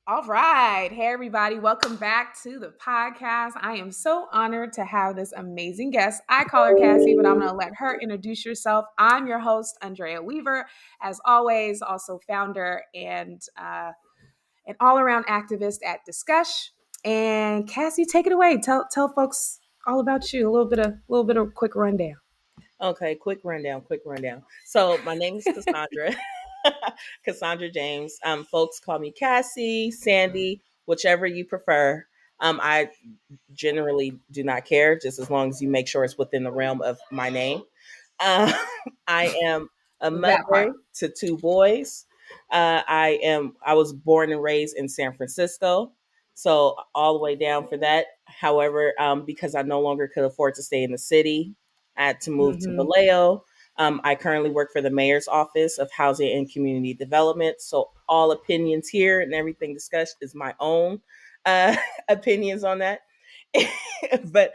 All right. Hey, everybody. Welcome back to the podcast. I am so honored to have this amazing guest. I call her Cassie, but I'm going to let her introduce herself. I'm your host, Andrea Weaver. As always, also founder and an all-around activist at Discush. And Cassie, take it away. Tell folks all about you. A little bit of quick rundown. Okay, quick rundown. So my name is Cassandra, Cassandra James. Folks call me Cassie, Sandy, whichever you prefer. I generally do not care, just as long as you make sure it's within the realm of my name. Uh, I am a That part. mother to two boys. I was born and raised in San Francisco, so all the way down for that. However, because I no longer could afford to stay in the city, I had to move to Mm-hmm. Vallejo. I currently work for the mayor's office of housing and community development. So all opinions here and everything discussed is my own uh, opinions on that. But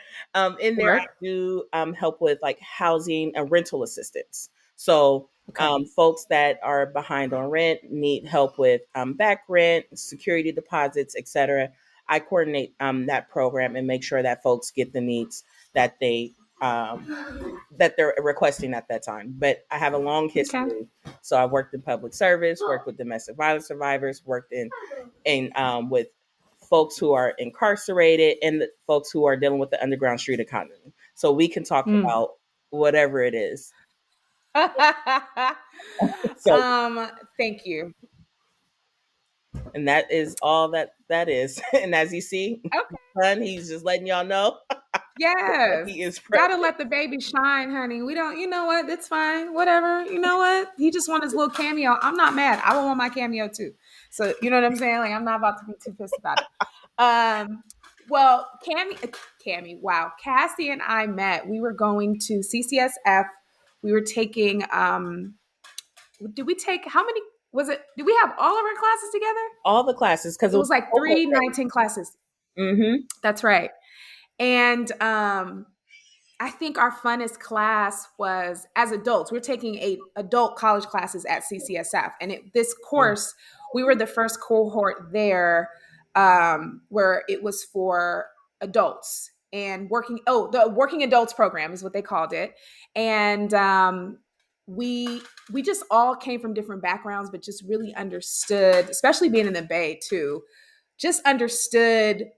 in there, I Work. do help with like housing and rental assistance. So Okay. folks that are behind on rent need help with back rent, security deposits, etc. I coordinate that program and make sure that folks get the needs that they're requesting at that time. But I have a long Okay. history. So I worked in public service, worked with domestic violence survivors, worked in with folks who are incarcerated and the folks who are dealing with the underground street economy. So we can talk Mm. about whatever it is. So, Thank you. and that is all that is. And as you see, Okay. son, he's just letting y'all know that Yes. he is Gotta present. let the baby shine, honey. We don't, you know what? It's fine. Whatever. You know what? He just want his little cameo. I'm not mad. I would want my cameo too. So you know what I'm saying? Like I'm not about to be too pissed about it. Well, Cammy, wow. Cassie and I met. We were going to CCSF. We were taking did we take how many was it? Did we have all of our classes together? All the classes because It it was was like cohort 3 19 classes. based. Mm-hmm. That's right. And I think our funnest class was as adults. We're taking adult college classes at CCSF, and this course we were the first cohort there where it was for adults and working. Oh, the working adults program is what they called it, and we just all came from different backgrounds, but just really understood, especially being in the Bay too, just understood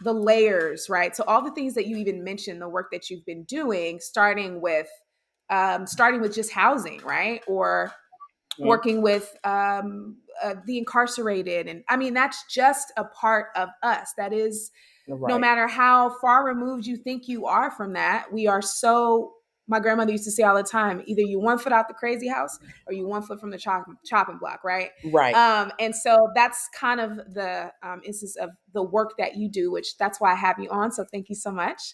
the layers, right? So all the things that you even mentioned, the work that you've been doing, starting with just housing, right? Or Mm-hmm. working with the incarcerated, and I mean that's just a part of us. That is, no Right. matter how far removed you think you are from that, we are so. My grandmother used to say all the time: either you 1 foot out the crazy house, or you 1 foot from the chopping block, right? Right. And so that's kind of the instance of the work that you do, which that's why I have you on. So thank you so much.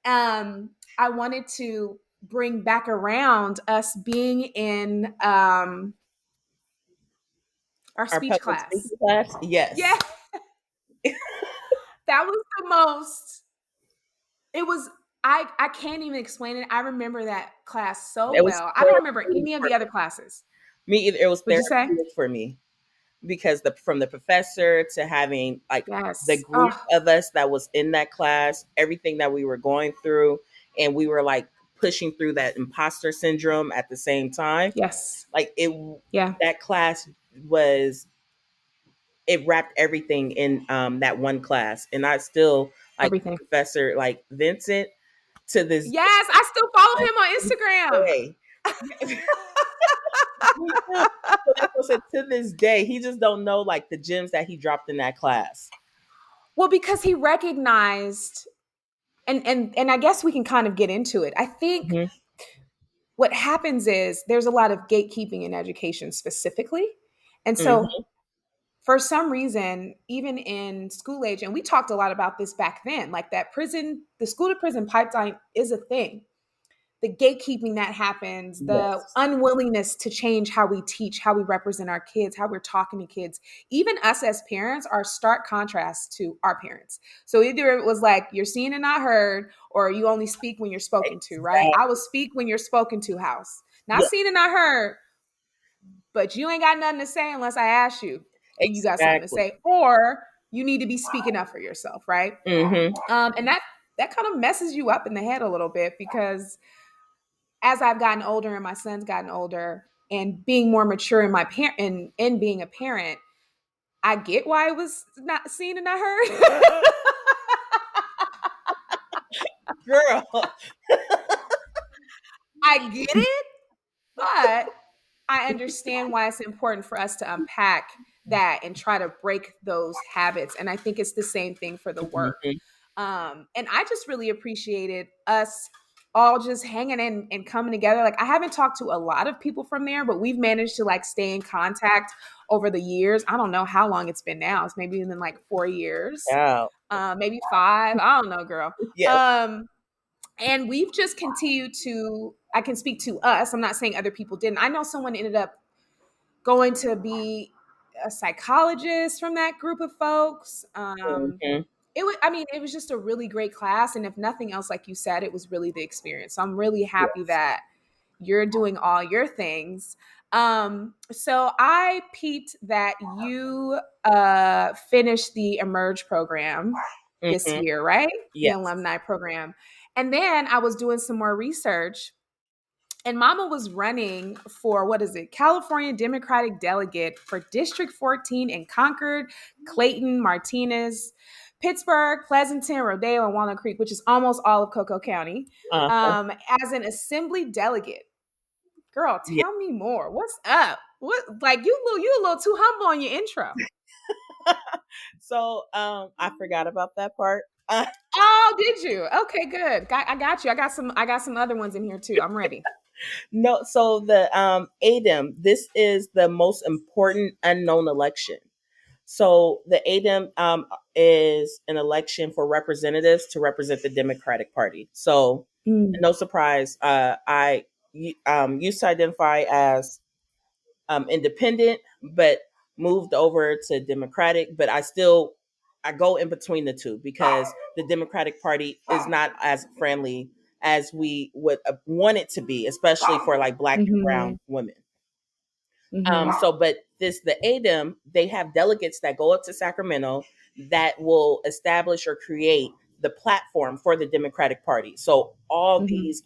I wanted to bring back around us being in our Our speech public class. speaking class. Yeah, Yes. that was the most. It was. I can't even explain it. I remember that class so It was well. I don't remember therapeutic any of for the other classes. me. Either it was Would you say? therapeutic for me because from the professor to having like the Yes. group Oh, of us that was in that class, everything that we were going through, and we were like pushing through that imposter syndrome at the same time. yes. Like it, Yeah. that class was it wrapped everything in that one class, and I still like Everything. Professor like Vincent to this Yes, I still follow him on Instagram. day. Me too. So that's what I said. To this day, he just don't know like the gems that he dropped in that class. Well, because he recognized, and I guess we can kind of get into it. I think Hmm. what happens is there's a lot of gatekeeping in education specifically. And so Hmm. for some reason, even in school age, and we talked a lot about this back then, like that the school to prison pipeline is a thing. The gatekeeping that happens, the Yes. unwillingness to change how we teach, how we represent our kids, how we're talking to kids. Even us as parents are stark contrast to our parents. So either it was like you're seen and not heard, or you only speak when you're spoken to, right? I will Exactly. speak when you're spoken to house. Not Yeah. seen and not heard, but you ain't got nothing to say unless I ask you. and you got something to Exactly. say, or you need to be speaking up for yourself, right? Mm-hmm. And that kind of messes you up in the head a little bit, because as I've gotten older and my son's gotten older and being more mature in my parent and being a parent, I get why it was not seen and not heard. Girl. I get it, but I understand why it's important for us to unpack that and try to break those habits. And I think it's the same thing for the work. Mhm. And I just really appreciated us all just hanging in and coming together. Like, I haven't talked to a lot of people from there, but we've managed to like stay in contact over the years. I don't know how long it's been now. It's maybe been like 4 years, Yeah. maybe five. I don't know, girl. Yes. Um, and we've just continued to, I can speak to us, I'm not saying other people didn't. I know someone ended up going to be a psychologist from that group of folks. Mhm. It was, I mean, it was just a really great class, and if nothing else, like you said, it was really the experience. So I'm really happy Yes. that you're doing all your things. So I peeped that you finished the Emerge program this Mhm. year, right? The Yes. alumni program. And then I was doing some more research, and Mama was running for, what is it, California Democratic delegate for District 14 in Concord, Clayton, Martinez, Pittsburgh, Pleasanton, Rodeo, and Walnut Creek, which is almost all of Cocoa County, Uh-huh. as an assembly delegate. Girl, Yeah. tell me more. What's up? What, like, you a little too humble on your intro. So I forgot about that part. Oh, did you? Okay, good. I got you. I got some other ones in here too. I'm ready. No, so the ADEM, this is the most important unknown election. So the ADEM is an election for representatives to represent the Democratic Party. So Mm, no surprise, I used to identify as independent, but moved over to Democratic. But I go in between the two because the Democratic Party is not as friendly as we would want it to be, especially for like Black and mm-hmm, Brown women. mm-hmm, But the ADEM, they have delegates that go up to Sacramento that will establish or create the platform for the Democratic Party. So all mm-hmm, these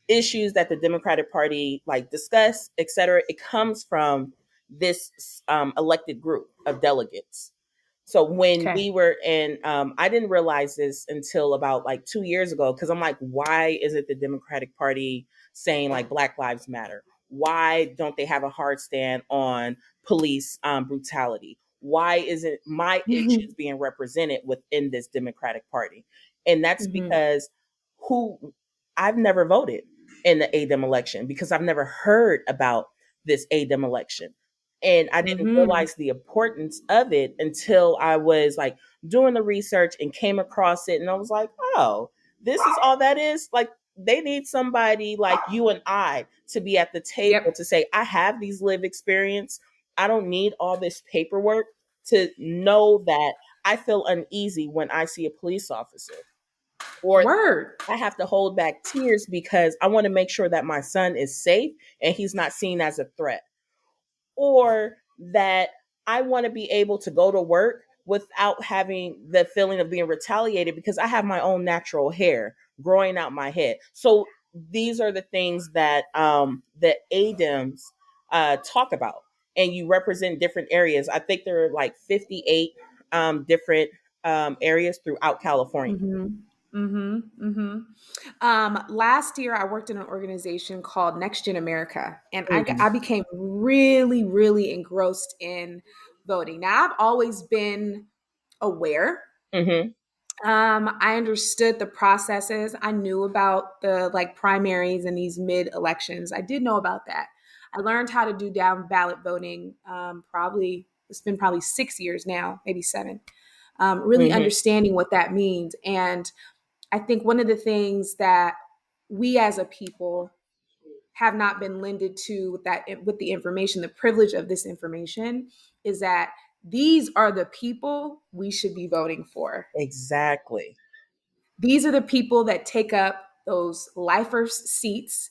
issues that the Democratic Party like discuss, et cetera, it comes from this elected group of delegates. So when okay. we were in, I didn't realize this until about like 2 years ago because I'm like, why isn't the Democratic Party saying like Black Lives Matter? Why don't they have a hard stand on police brutality? Why isn't my issues being represented within this Democratic Party? And that's Mm-hmm, because who I've never voted in the ADEM election because I've never heard about this ADEM election. And I didn't mm-hmm, realize the importance of it until I was like doing the research and came across it. And I was like, oh, this is all that is. Like, they need somebody like you and I to be at the table yep. to say, I have these lived experience. I don't need all this paperwork to know that I feel uneasy when I see a police officer, or Word. I have to hold back tears because I want to make sure that my son is safe and he's not seen as a threat, or that I want to be able to go to work without having the feeling of being retaliated because I have my own natural hair growing out my head. So these are the things that the ADEMs talk about, and you represent different areas. I think there are like 58 different areas throughout California. Mm-hmm. Mm-hmm. Mm-hmm. Last year, I worked in an organization called Next Gen America, and Mhm. I became really, really engrossed in voting. Now, I've always been aware. Mhm. I understood the processes. I knew about the like primaries and these mid elections. I did know about that. I learned how to do down ballot voting. Probably it's been probably 6 years now, maybe seven. Really Mhm. understanding what that means, and I think one of the things that we as a people have not been lended to with the information, the privilege of this information, is that these are the people we should be voting for. Exactly. These are the people that take up those lifers seats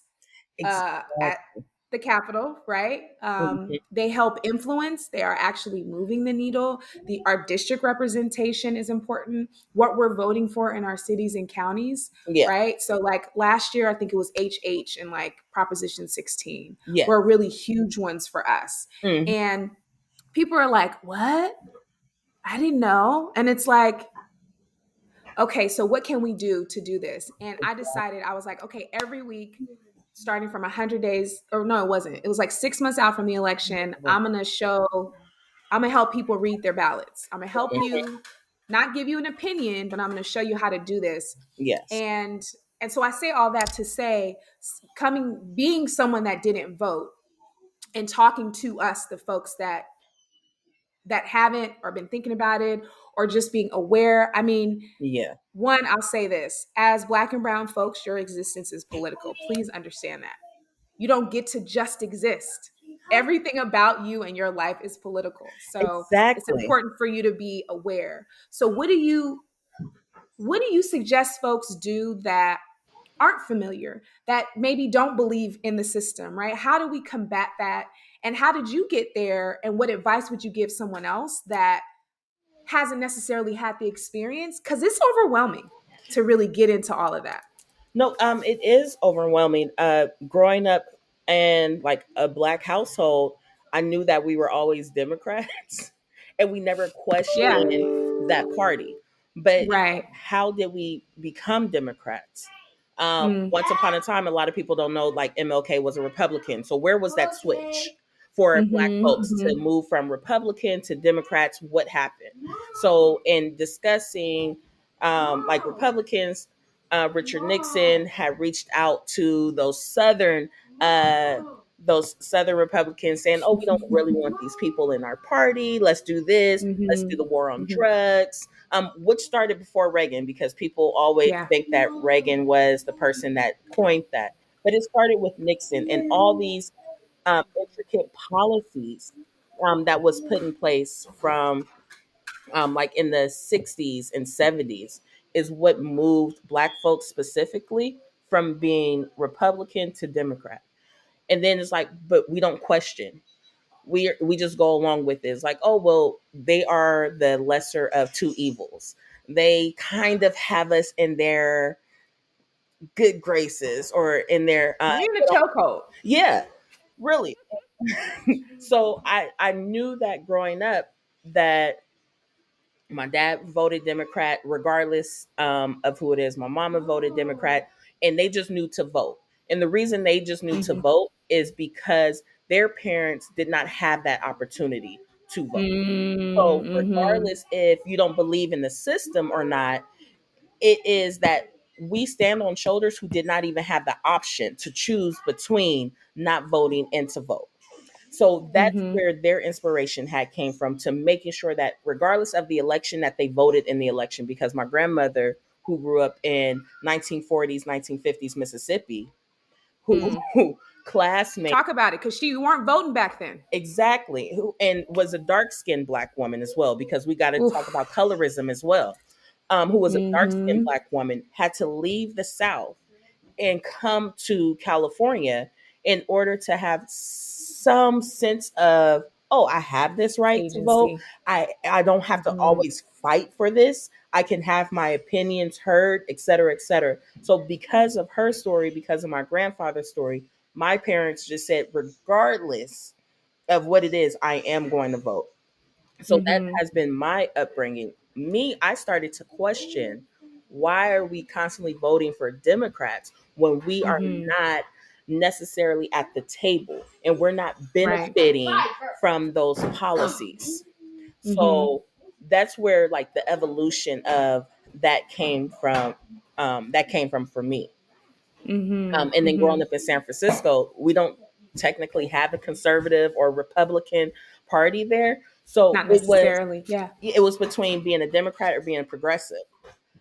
at Exactly. the capital, right? Mhm. They help influence. They are actually moving the needle. Our district representation is important. What we're voting for in our cities and counties, Yeah. right? So, like last year, I think it was HH and like Proposition 16 Yeah. were really huge ones for us. Mhm. And people are like, "What? I didn't know." And it's like, okay, so what can we do to do this? And I decided, I was like, okay, every week, starting from 100 days, or no, it wasn't. It was like 6 months out from the election. I'm going to help people read their ballots. I'm going to help you, not give you an opinion, but I'm going to show you how to do this. Yes. And, and so I say all that to say, being someone that didn't vote and talking to us, the folks that haven't or been thinking about it or just being aware. I mean, Yeah. one, I'll say this, as Black and brown folks, your existence is political. Please understand that. You don't get to just exist. Everything about you and your life is political. So it's Exactly. important for you to be aware. So what do you suggest folks do that aren't familiar, that maybe don't believe in the system, right? How do we combat that? And how did you get there? And what advice would you give someone else that hasn't necessarily had the experience? Because it's overwhelming to really get into all of that. No, it is overwhelming. Growing up in like a black household, I knew that we were always Democrats, and we never Yeah. questioned that party. But it's like, Right. how did we become Democrats? Mm. Once upon a time, a lot of people don't know, like MLK was a Republican. So where was that switch for black Mm-hmm. folks to Mm-hmm. move from Republican to Democrats? What happened? So in discussing like Republicans, Richard Nixon had reached out to those Southern Republicans saying, "Oh, we don't really want these people in our party. Let's do this. Let's do Mm-hmm. the war on Mm-hmm. drugs." Which started before Reagan, because people always Yeah. think that Reagan was the person that coined that, but it started with Nixon and all these intricate policies that was put in place from like in the 60s and 70s is what moved black folks specifically from being Republican to Democrat. And then it's like, but we don't question. We just go along with it. It's like, oh well, they are the lesser of two evils. They kind of have us in their good graces or in their You're in a chokehold. yeah, really. So I knew that growing up that my dad voted Democrat, regardless of who it is. My mama voted Democrat, and they just knew to vote. And the reason they just knew to Mm-hmm. vote is because their parents did not have that opportunity to vote. So, Mm-hmm. regardless if you don't believe in the system or not, it is that we stand on shoulders who did not even have the option to choose between not voting and to vote. So that's Mm-hmm. where their inspiration had came from, to making sure that regardless of the election, that they voted in the election. Because my grandmother, who grew up in 1940s 1950s Mississippi, who, Mm. who classmate, Talk about it, because you weren't voting back then. exactly, who and was a dark skinned black woman as well, because we got to talk Oof. about colorism as well, who was a dark skinned Mm-hmm. black woman, had to leave the South and come to California in order to have some sense of, oh, I have this right to vote. Agency. I don't have to Mm-hmm. always fight for this. I can have my opinions heard, et cetera, et cetera. So because of her story, because of my grandfather's story, my parents just said, regardless of what it is, I am going to vote. So that Mm-hmm. has been my upbringing. Me, I started to question, why are we constantly voting for Democrats when we are Mm-hmm. not necessarily at the table and we're not Right. benefiting from those policies? Mm-hmm. So that's where like the evolution of that came from. That came from for me. Mm-hmm. And then growing Mm-hmm. up in San Francisco, we don't technically have a conservative or Republican party there. So Not necessarily. Yeah. it was between being a Democrat or being a progressive.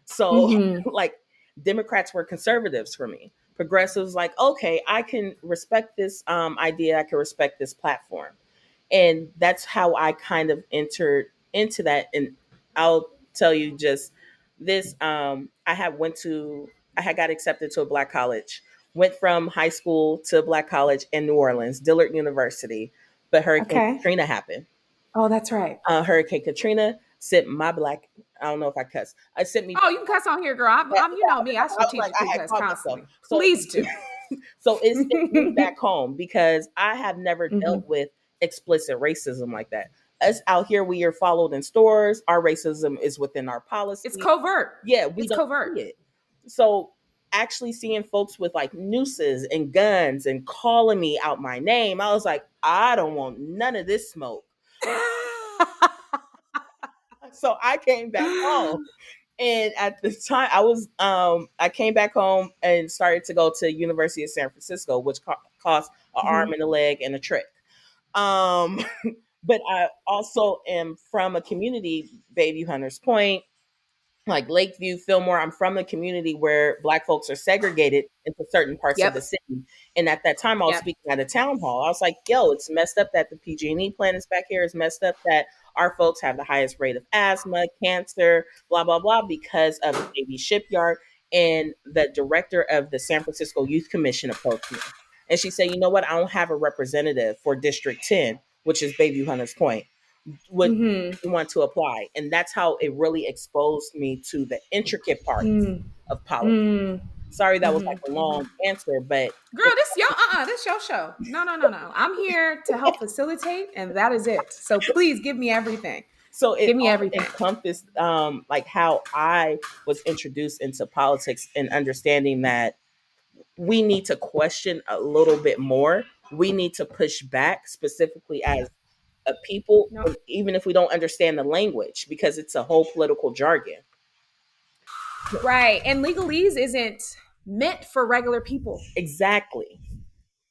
So Mm-hmm. like Democrats were conservatives for me. Progressives like, okay, I can respect this idea, I can respect this platform. And that's how I kind of entered into that. And I'll tell you just this, I had got accepted to a black college Went from high school to Black College in New Orleans, Dillard University. But Hurricane Okay. Katrina happened. Oh, that's right. Hurricane Katrina sent my black. I don't know if I cuss. I sent me. Oh, you can cuss on here, girl. You know me. I I was like, I strategically had cuss caught myself. constantly. Please do. So it sent me back home because I have never Hmm. dealt with explicit racism like that. Us out here, we are followed in stores. Our racism is within our It's policy. covert. Yeah, we It's don't covert. see it. So actually seeing folks with like nooses and guns and calling me out my name, I was like, I don't want none of this smoke. So I came back home. And at the time, I came back home and started to go to University of San Francisco, which cost an arm Mhm. and a leg and a trick. Um, but I also am from a community, Baby Hunters Point, like Lakeview, Fillmore. I'm from a community where Black folks are segregated into certain parts of the Yep. city. And at that time, I was Yep. speaking at a town hall. I was like, "Yo, it's messed up that the PG&E plant is back here. It's messed up that our folks have the highest rate of asthma, cancer, blah blah blah, because of the baby shipyard." And the director of the San Francisco Youth Commission approached me, and she said, "You know what? I don't have a representative for District 10, which is Bayview Hunters Point. Would Mhm. you want to apply?" And that's how it really exposed me to the intricate parts Mm. of politics. Mm. Sorry, that was like Mhm. a long Mhm. answer, but Girl, this your show. No, no, no, no. I'm here to help facilitate, and that is it. So please give me everything. so it Give me all everything. encompassed like how I was introduced into politics and understanding that we need to question a little bit more. We need to push back specifically as a people, No. even if we don't understand the language, because it's a whole political jargon. Right. And legalese isn't meant for regular people. Exactly.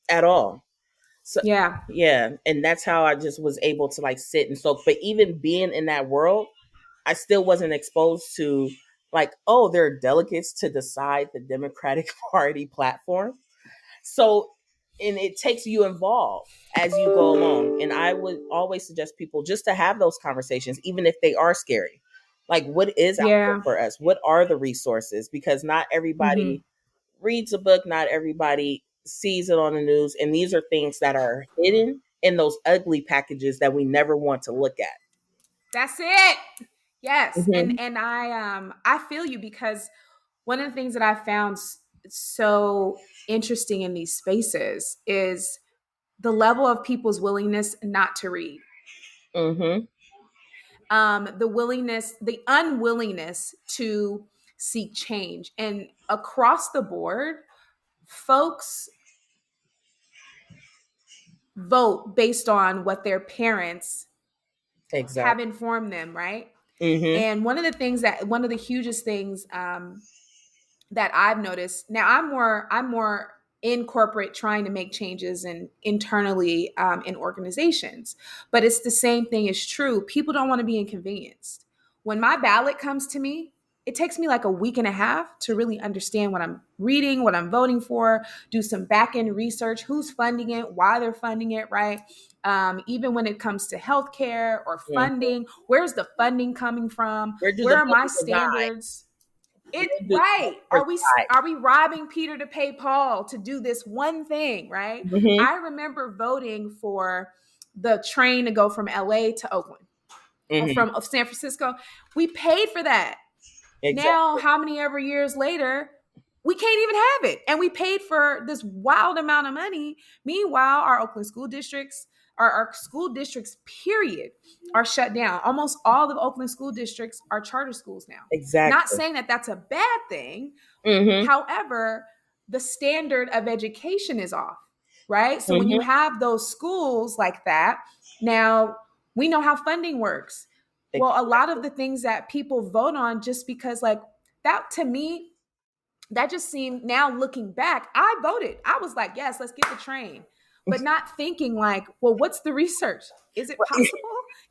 At all. So Yeah. yeah, and that's how I just was able to like sit and soak. But even being in that world, I still wasn't exposed to like, oh, there are delegates to decide the Democratic Party platform. So, and it takes you involved as you go along. And I would always suggest people just to have those conversations, even if they are scary. Like, what is out there Yeah. for us? What are the resources? Because not Hmm. everybody reads a book, not everybody sees it on the news. And these are things that are hidden in those ugly packages that we never want to look at. That's it. Yes. Hmm. And I feel you because one of the things that I found so interesting in these spaces is the level of people's willingness not to read. Hmm. The willingness, the unwillingness to seek change. And across the board, folks vote based on what their parents have Exactly. informed them, right? Hmm. And one of the hugest things that I've noticed. Now I'm more in corporate trying to make changes and internally in organizations, but it's the same thing is true. People don't want to be inconvenienced. When my ballot comes to me, it takes me like a week and a half to really understand what I'm reading, what I'm voting for, do some back end research, who's funding it, why they're funding it, right? Even when it comes to healthcare or Hmm. funding, where's the funding coming from? Where do the Where are my money reside? standards? It Where do the right. money reside? Are we robbing Peter to pay Paul to do this one thing, right? Hmm. I remember voting for the train to go from LA to Oakland or Hmm. from San Francisco. We paid for that. Now, Exactly. how many ever years later, we can't even have it. And we paid for this wild amount of money. Meanwhile, our Oakland school districts, our school districts, period, are shut down. Almost all of Oakland school districts are charter schools now. Not Exactly. saying that that's a bad thing. Hmm. However, the standard of education is off, right? So when you Hmm. have those schools like that, now we know how funding works. Well, a lot of the things that people vote on just because, like, that to me, that just seemed now looking back, I voted. I was like, yes, let's get the train. But not thinking like, well, what's the research? Is it possible?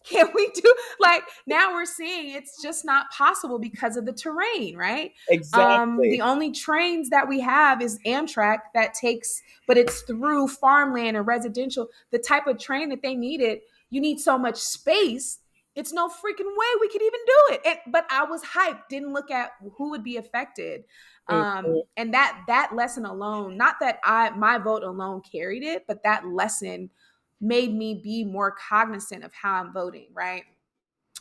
Can we do like now we're seeing it's just not possible because of the terrain, right? The Exactly. only trains that we have is Amtrak that takes, but it's through farmland and residential. The type of train that they needed, you need so much space It's no freaking way we could even do it. But I was hyped, didn't look at who would be affected. Mhm. And that lesson alone, not that my vote alone carried it, but that lesson made me be more cognizant of how I'm voting, right?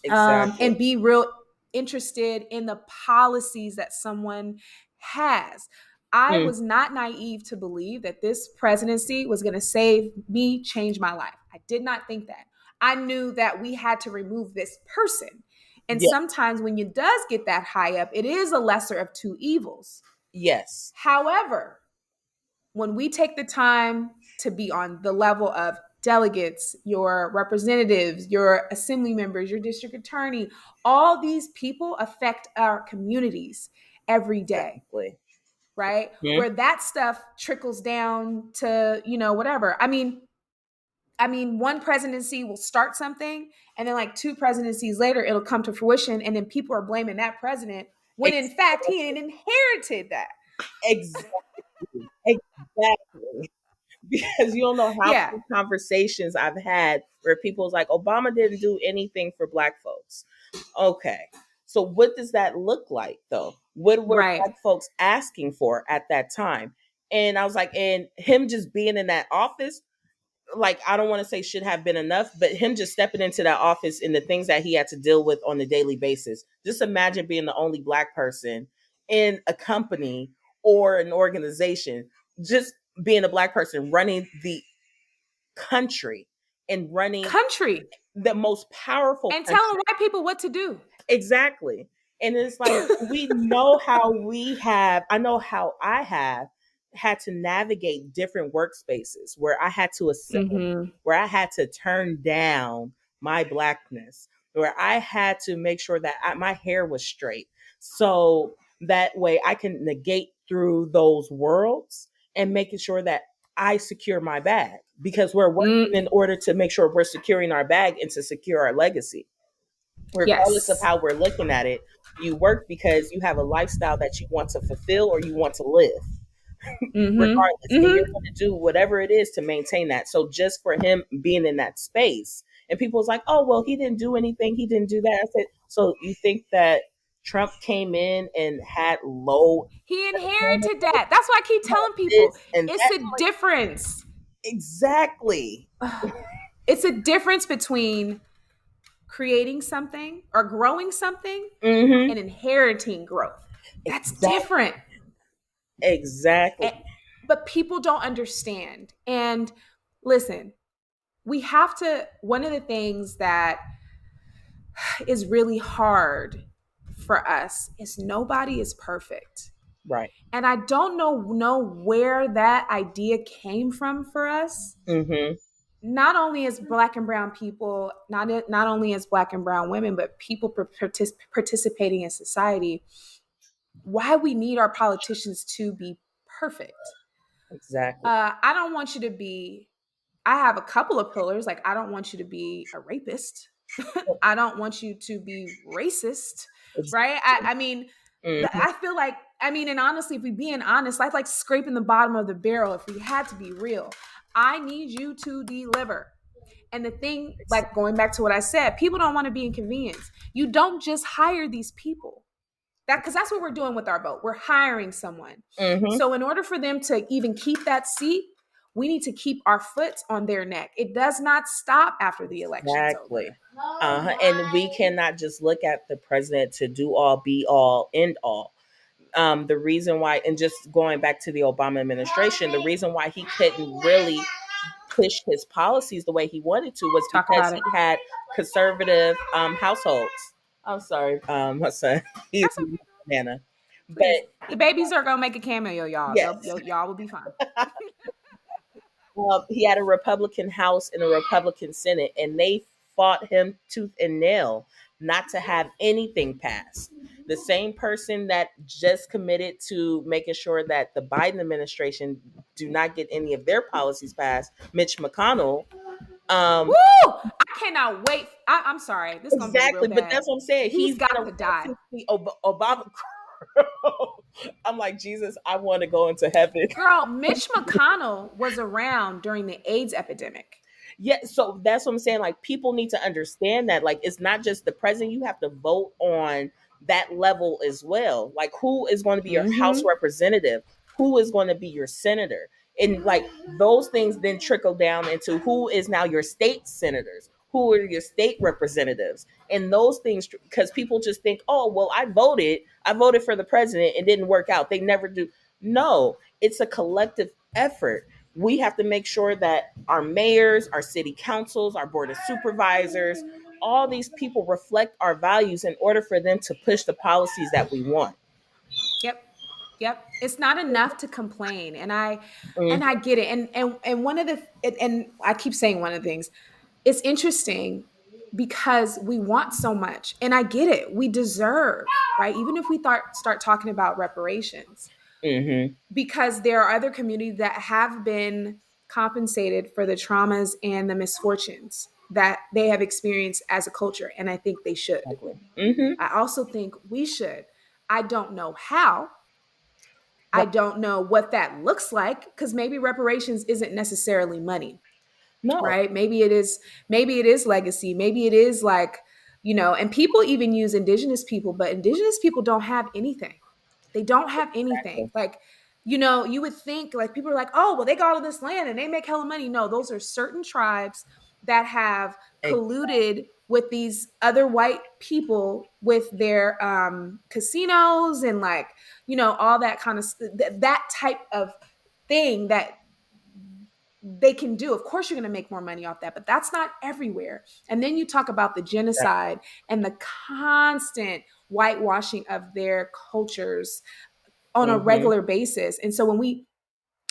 And Exactly. be real interested in the policies that someone has. I Mm. was not naive to believe that this presidency was going to save me, change my life. I did not think that. I knew that we had to remove this person. And Yeah. sometimes when it does get that high up, it is a lesser of two evils. Yes. However, when we take the time to be on the level of delegates, your representatives, your assembly members, your district attorney, all these people affect our communities every day, Exactly. right? Mhm. Where that stuff trickles down to, whatever. I mean, one presidency will start something, and then like two presidencies later, it'll come to fruition, and then people are blaming that president when in fact he had inherited that. Exactly. Exactly. Because you don't know how Yeah, many conversations I've had where people's like, Obama didn't do anything for black folks. Okay. So what does that look like though? What were right. black folks asking for at that time? And I was like, and him just being in that office, like I don't want to say should have been enough, but him just stepping into that office and the things that he had to deal with on a daily basis. Just imagine being the only black person in a company or an organization, just being a black person running the country and running Country. the most powerful And telling country. white people what to do. Exactly. And it's like we know how we have, I know how I have had to navigate different workspaces where I had to assimilate, Mm-hmm. where I had to turn down my blackness, where I had to make sure that my hair was straight. So that way I can negate through those worlds and making sure that I secure my bag because we're working Mm, in order to make sure we're securing our bag and to secure our legacy regardless of yes. how we're looking at it. You work because you have a lifestyle that you want to fulfill or you want to live, Mm-hmm. regardless. And you're Mm-hmm. going to do whatever it is to maintain that. So just for him being in that space, and people's like, oh, well, he didn't do anything. He didn't do that. I said, so you think that Trump came in and had low He employment inherited that. That's why I keep telling people this and it's that? a difference. Exactly. It's a difference between creating something or growing something Mm-hmm. and inheriting growth. That's Exactly. different. Exactly. And, but people don't understand. And listen, we have to, one of the things that is really hard for us is nobody is perfect. Right. And I don't know where that idea came from for us. Mm-hmm. Not only as black and brown people, not only as black and brown women, but people participating in society. Why we need our politicians to be perfect. Exactly. I don't want you to be. I have a couple of pillars. Like I don't want you to be a rapist. I don't want you to be racist, right? I mean, Mm-hmm. I feel like, I mean, and honestly, if we being honest, that's like scraping the bottom of the barrel. If we had to be real, I need you to deliver. And the thing, like going back to what I said, people don't want to be inconvenienced. You don't just hire these people. That because that's what we're doing with our vote. We're hiring someone. Mm-hmm. So in order for them to even keep that seat, we need to keep our foot on their neck. It does not stop after the election's Exactly. over. And we cannot just look at the president to do all, be all, end all. The reason why, and just going back to the Obama administration, the reason why he couldn't really push his policies the way he wanted to was Talk because about he it. had conservative households. I'm sorry, my son, he's That's okay, girl. banana, but Please. The babies are gonna make a cameo, y'all. yes, Y'all will be fine. he had a Republican House and a Republican Senate, and they fought him tooth and nail not to have anything passed. The same person that just committed to making sure that the Biden administration do not get any of their policies passed, Mitch McConnell. Woo! Um, I cannot wait. I'm sorry. This is gonna be real exactly, but bad. that's what I'm saying. He's He's got gonna to run die. to the Obama. I'm like, Jesus, I want to go into heaven. Girl, Mitch McConnell was around during the AIDS epidemic. Yeah, so that's what I'm saying. Like, people need to understand that, like, it's not just the president. You have to vote on that level as well. Like, who is going to be your House Mm-hmm. representative? Who is going to be your senator? And like, those things then trickle down into who is now your state senators, who are your state representatives, and those things, because people just think, oh, well, I voted for the president, it didn't work out. They never do. No, it's a collective effort. We have to make sure that our mayors, our city councils, our board of supervisors, all these people reflect our values in order for them to push the policies that we want. Yep. Yep. It's not enough to complain. And Mm, I get it. And one of the and I keep saying one of the things, it's interesting because we want so much. And I get it. We deserve, right? Even if we start talking about reparations, mm-hmm. because there are other communities that have been compensated for the traumas and the misfortunes that they have experienced as a culture. And I think they should. Exactly. Mm-hmm. I also think we should. I don't know how. I Right. don't know what that looks like because maybe reparations isn't necessarily money, No, right? Maybe it is legacy. Maybe it is like, and people even use indigenous people, but indigenous people don't have anything. They don't have anything. exactly. Like, you would think like people are like, oh, well, they got all this land and they make hella money. No, those are certain tribes that have colluded with these other white people with their casinos and like, all that kind of that type of thing that they can do. Of course, you're going to make more money off that, but that's not everywhere. And then you talk about the Exactly. genocide and the constant whitewashing of their cultures on a Mm-hmm. regular basis. And so when we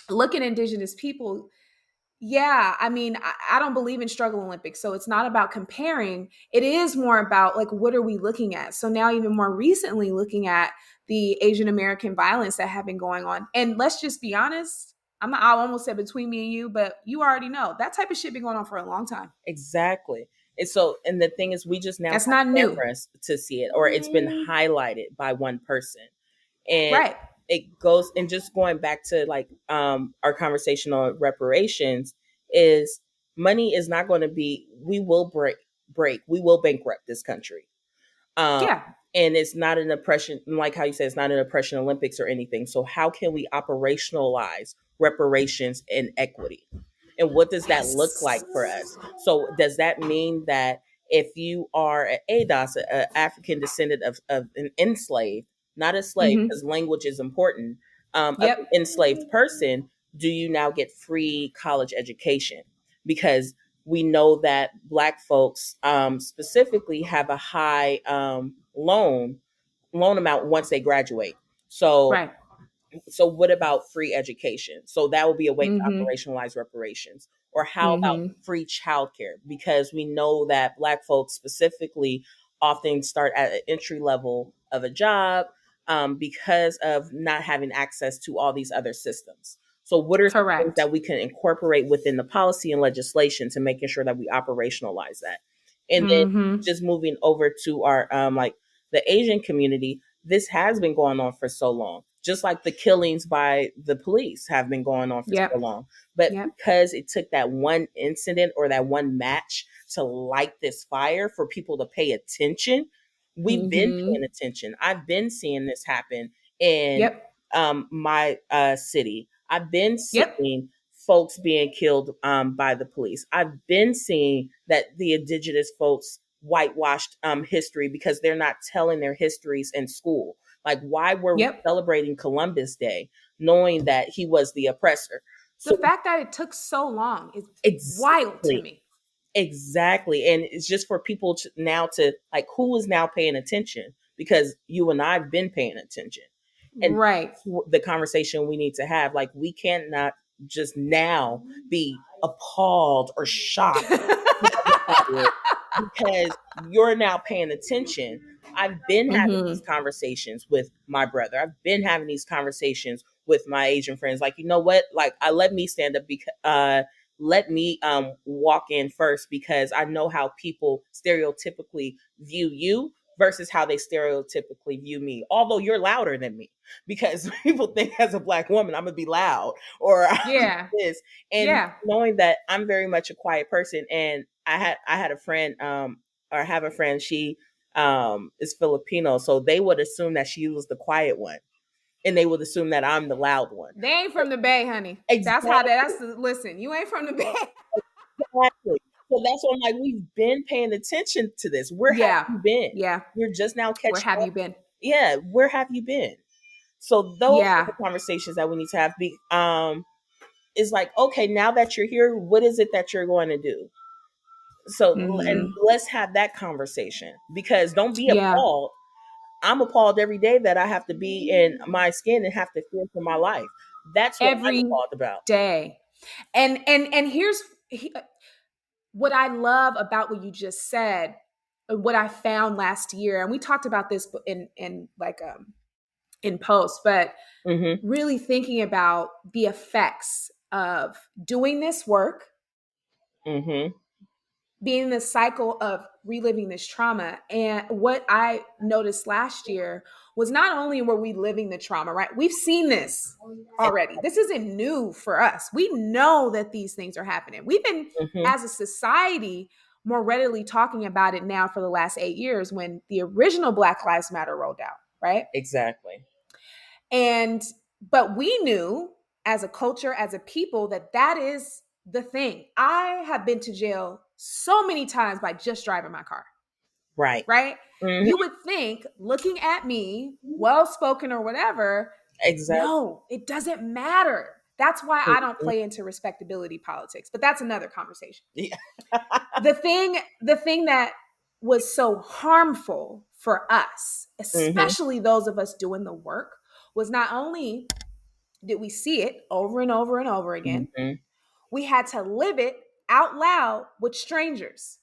look at indigenous people, yeah, I mean, I don't believe in struggle Olympics. So it's not about comparing. It is more about like, what are we looking at? So now, even more recently, looking at the Asian American violence that have been going on. And let's just be honest. I almost said between me and you, but you already know that type of shit been going on for a long time. Exactly. And so, and the thing is, we just now That's not have new. cameras to see it, or it's been highlighted by one person. And Right. it goes, and just going back to like our conversation on reparations, is money is not going to be, we will we will bankrupt this country. Um, Yeah. and it's not an oppression, like how you said, it's not an oppression Olympics or anything. So how can we operationalize reparations and equity? And what does that look like Yes. for us? So does that mean that if you are an ADOS, an African descendant of an enslaved, not a slave, Mm-hmm. because language is important, of an Yep. enslaved person, do you now get free college education? Because we know that Black folks specifically have a high loan amount once they graduate. So Right. what about free education? So that would be a way to Mm-hmm. operationalize reparations. Or how about Mm-hmm. free childcare? Because we know that Black folks specifically often start at an entry level of a job because of not having access to all these other systems. So what are some things Correct. that we can incorporate within the policy and legislation to making sure that we operationalize that? And then Mm-hmm. just moving over to our like the Asian community, this has been going on for so long, just like the killings by the police have been going on for so Yep. long. But Yep. because it took that one incident or that one match to light this fire for people to pay attention, we've been Mm-hmm. paying attention. I've been seeing this happen in Yep. my city. I've been Yep. seeing folks being killed by the police. I've been seeing that the indigenous folks whitewashed history because they're not telling their histories in school. Like, why were we Yep. celebrating Columbus Day knowing that he was the oppressor? The So, fact that it took so long is wild to exactly, me. exactly. And it's just for people to now to like, who is now paying attention? Because you and I have been paying attention. And Right. that's the conversation we need to have. Like, we can't not just now be appalled or shocked by it because you're now paying attention. I've been having these Mm-hmm. conversations with my brother. I've been having these conversations with my Asian friends. Like, you know what? Like, I let me stand up because let me walk in first because I know how people stereotypically view you. versus how they stereotypically view me. Although you're louder than me, because people think as a Black woman I'm gonna be loud or I'm Yeah. this. And Yeah. knowing that I'm very much a quiet person, and I had a friend, or have a friend, she is Filipino, so they would assume that she was the quiet one, and they would assume that I'm the loud one. They ain't from the Bay, honey. That's how Exactly. that's the, listen, you ain't from the Bay. Exactly. So that's why I'm like, we've been paying attention to this. Where have Yeah. you been? Yeah. You're just now Where catching have up. you been? Yeah, where have you been? So those are Yeah. the conversations that we need to have. Is like, okay, now that you're here, what is it that you're going to do? So, and Mhm. let's have that conversation, because don't be Yeah. appalled. I'm appalled every day that I have to be in my skin and have to fear for my life. That's what I'm Every appalled about. day. And here's what I love about what you just said, and what I found last year, and we talked about this in like in post, but Mm-hmm. really thinking about the effects of doing this work, Mm-hmm. being in the cycle of reliving this trauma. And what I noticed last year was not only were we living the trauma, right? We've seen this already. This isn't new for us. We know that these things are happening. We've been, Mm-hmm. as a society, more readily talking about it now for the last 8 years when the original Black Lives Matter rolled out, right? Exactly. And, but we knew as a culture, as a people, that that is the thing. I have been to jail so many times by just driving my car, Right. right? Mm-hmm. You would think, looking at me, well spoken or whatever, Exactly. no, it doesn't matter. That's why I don't Mm-hmm. play into respectability politics, but that's another conversation. Yeah. The thing that was so harmful for us, Mm-hmm. especially those of us doing the work, was not only did we see it over and over and over again, Mm-hmm. we had to live it out loud with strangers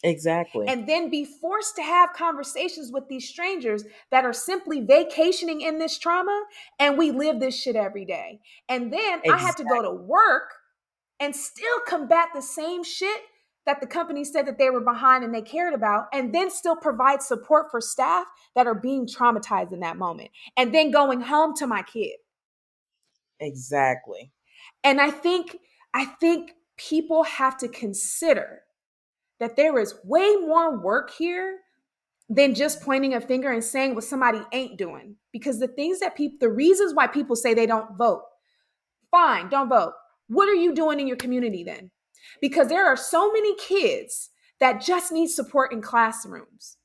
Exactly. and then be forced to have conversations with these strangers that are simply vacationing in this trauma. And we live this shit every day. And then I had to go Exactly. to work and still combat the same shit that the company said that they were behind and they cared about, and then still provide support for staff that are being traumatized in that moment, and then going home to my kid. Exactly. And I think people have to consider that there is way more work here than just pointing a finger and saying what somebody ain't doing. Because the reasons why people say they don't vote, fine, don't vote. What are you doing in your community then? Because there are so many kids that just need support in classrooms.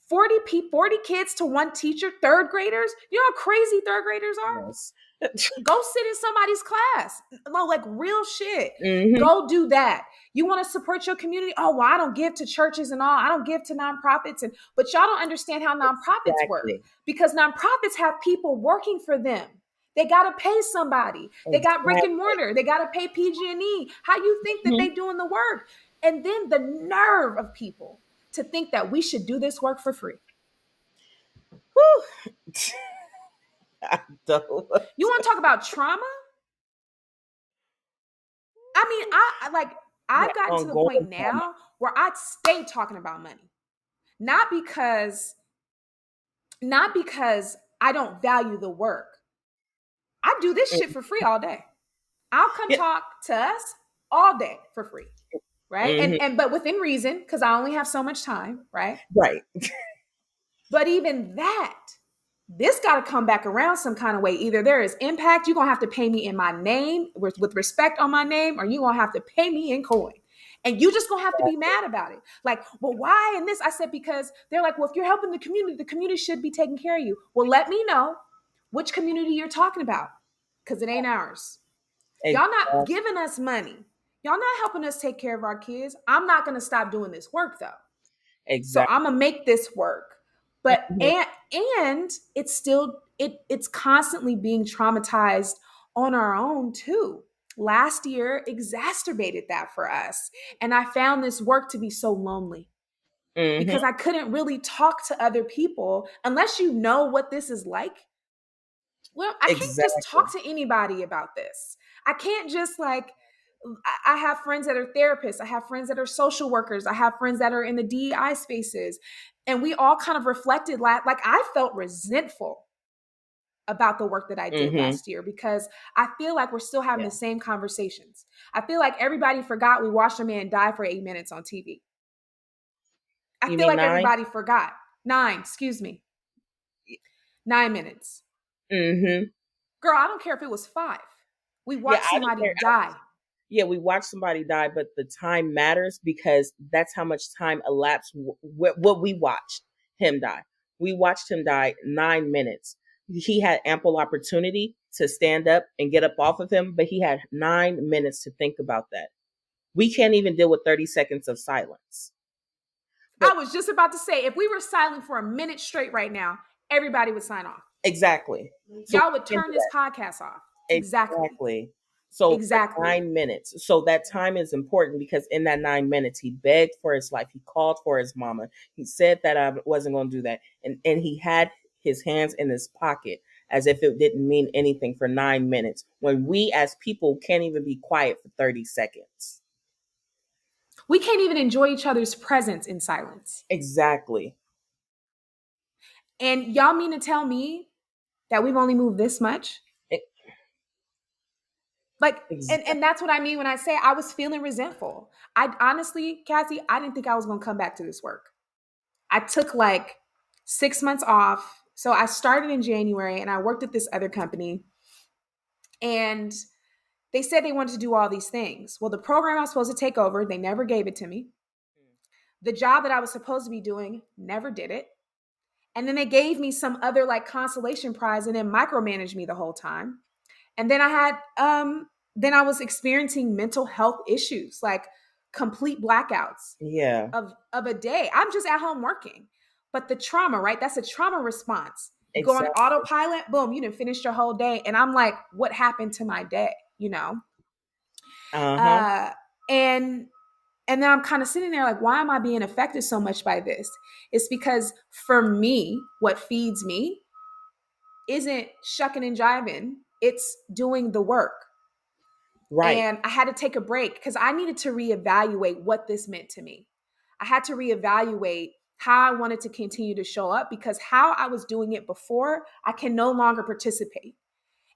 40 kids to one teacher, third graders. You know how crazy third graders are? Yes. Go sit in somebody's class. No, like real shit. Mm-hmm. Go do that. You want to support your community? Oh, well, I don't give to churches and all. I don't give to nonprofits. But y'all don't understand how nonprofits work, Exactly. because nonprofits have people working for them. They got to pay somebody. They got brick and Exactly. mortar. They got to pay PG&E. How you think that Mm-hmm. they doing the work? And then the nerve of people to think that we should do this work for free. Whew. I don't. You want to talk about trauma? I mean, That I've gotten to the point ongoing trauma. now where I'd stay talking about money. Not because not because I don't value the work. I do this shit for free all day. I'll come Yeah. talk to us all day for free, right? Mm-hmm. And but within reason, because I only have so much time, right? Right. But even that, this got to come back around some kind of way. Either there is impact, you're going to have to pay me in my name, with respect on my name, or you're going to have to pay me in coin. And you just going to have to be mad about it. Like, well, why? And this, I said, because they're like, well, if you're helping the community should be taking care of you. Well, let me know which community you're talking about, because it ain't ours. Y'all not Exactly. giving us money. Y'all not helping us take care of our kids. I'm not going to stop doing this work, though. So Exactly. I'm gonna make this work. But Mm-hmm. and it's still it's constantly being traumatized on our own too. Last year exacerbated that for us. And I found this work to be so lonely Mm-hmm. because I couldn't really talk to other people unless you know what this is like. Well, I can't just Exactly. talk to anybody about this. I can't just like I have friends that are therapists. I have friends that are social workers. I have friends that are in the DEI spaces. And we all kind of reflected, like I felt resentful about the work that I did Mm-hmm. last year because I feel like we're still having Yeah. the same conversations. I feel like everybody forgot we watched a man die for 8 minutes on TV. I You feel mean like 9? everybody forgot. 9, excuse me, 9 minutes. Mm-hmm. Girl, I don't care if it was 5. We Yeah, watched I don't somebody care. die. Yeah, we watched somebody die, but the time matters because that's how much time elapsed. What we watched him die. We watched him die 9 minutes. He had ample opportunity to stand up and get up off of him, but he had 9 minutes to think about that. We can't even deal with 30 seconds of silence. But I was just about to say, if we were silent for a minute straight right now, everybody would sign off. exactly. So Y'all would we can't turn do this that. podcast off. Exactly. Exactly. So for Exactly. 9 minutes. So that time is important because in that 9 minutes, he begged for his life. He called for his mama. He said that I wasn't going to do that. And he had his hands in his pocket as if it didn't mean anything for 9 minutes when we as people can't even be quiet for 30 seconds. We can't even enjoy each other's presence in silence. Exactly. And y'all mean to tell me that we've only moved this much? E- Like, Exactly. and that's what I mean when I say I was feeling resentful. I honestly, Cassie, I didn't think I was going to come back to this work. I took like 6 months off. So I started in January and I worked at this other company. And they said they wanted to do all these things. Well, the program I was supposed to take over, they never gave it to me. The job that I was supposed to be doing, never did it. And then they gave me some other like consolation prize and then micromanaged me the whole time. And then then I was experiencing mental health issues, like complete blackouts Yeah. of a day. I'm just at home working. But the trauma, right? That's a trauma response. You go on Exactly. autopilot, boom, you didn't finish your whole day. And I'm like, what happened to my day? You know? Uh-huh. Uh and and then I'm kind of sitting there like, why am I being affected so much by this? It's because for me, what feeds me isn't shucking and jiving, it's doing the work. Right. And I had to take a break because I needed to reevaluate what this meant to me. I had to reevaluate how I wanted to continue to show up because how I was doing it before, I can no longer participate.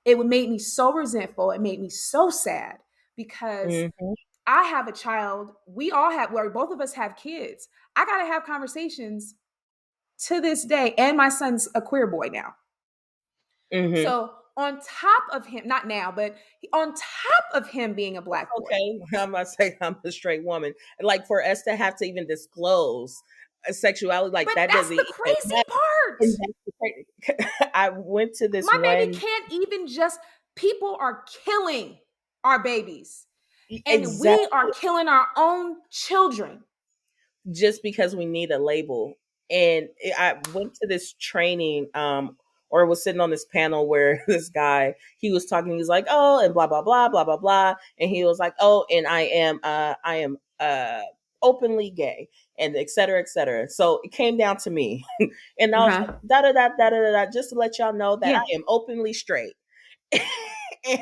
It would make me so resentful. It made me so sad because Mm-hmm. I have a child. We all have, where both of us have kids. I got to have conversations to this day. And my son's a queer boy now. Mm-hmm. So on top of him, not now, but on top of him being a black boy, Okay, I'm not saying I'm a straight woman. Like for us to have to even disclose sexuality, like but that that's doesn't the even crazy matter. part. And that's the I went to this My baby one can't even just, people are killing our babies, and we are exactly killing our own children. just because we need a label. And I went to this training, or was sitting on this panel where this guy he was talking. He's like, "Oh, and blah blah blah blah blah blah," and he was like, "Oh, and I am openly gay, and et cetera, et cetera." So it came down to me, and I was Uh-huh. like, "Da da da da da da," just to let y'all know that Yeah. I am openly straight.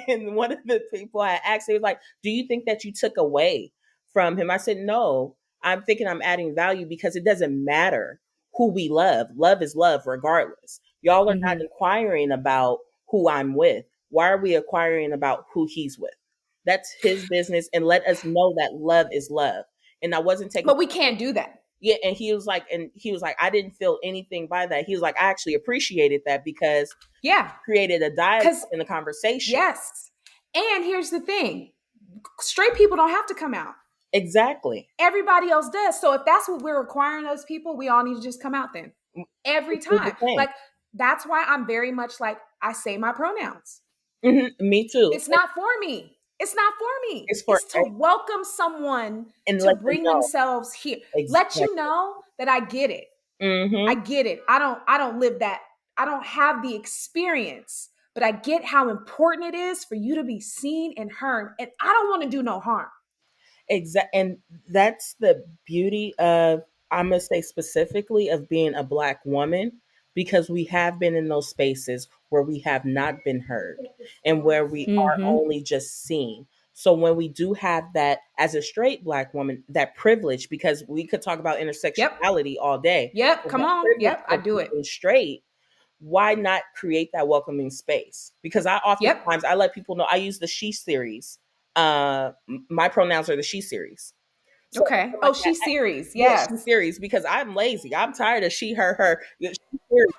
And one of the people I asked, he was like, "Do you think that you took away from him?" I said, "No, I'm thinking I'm adding value because it doesn't matter who we love. Love is love regardless. Y'all are not Hmm. inquiring about who I'm with. Why are we inquiring about who he's with? That's his business. And let us know that love is love." And I wasn't taking, But we can't do that. yeah. And he was like, "I didn't feel anything by that." He was like, "I actually appreciated that because Yeah. created a dialogue Because, in the conversation." yes. And here's the thing, straight people don't have to come out. Exactly. Everybody else does. So if that's what we're requiring those people, we all need to just come out then. Every Do the time. thing. Like, that's why I'm very much like, I say my pronouns. Me too. It's not for me. It's not for me. It's for It's to welcome someone and to let them bring know. themselves here. Let Exactly. you know that I get it. I Mm-hmm. get it. I don't live that. I don't have the experience, but I get how important it is for you to be seen and heard. And I don't want to do no harm. And that's the beauty of, I'm gonna say specifically, of being a black woman, because we have been in those spaces where we have not been heard and where we are Mm-hmm. only just seen. So when we do have that as a straight Black woman, that privilege, because we could talk about Yep. intersectionality all day, Yep. but Come that on. privilege Yep. I of do it. being straight, why not create that welcoming space? Because I Yep. oftentimes I let people know I use the she series. My pronouns are the she series. So Okay. like Oh, she series. yeah, she Yes. series because I'm lazy. I'm tired of she, her, her. Yeah, she series.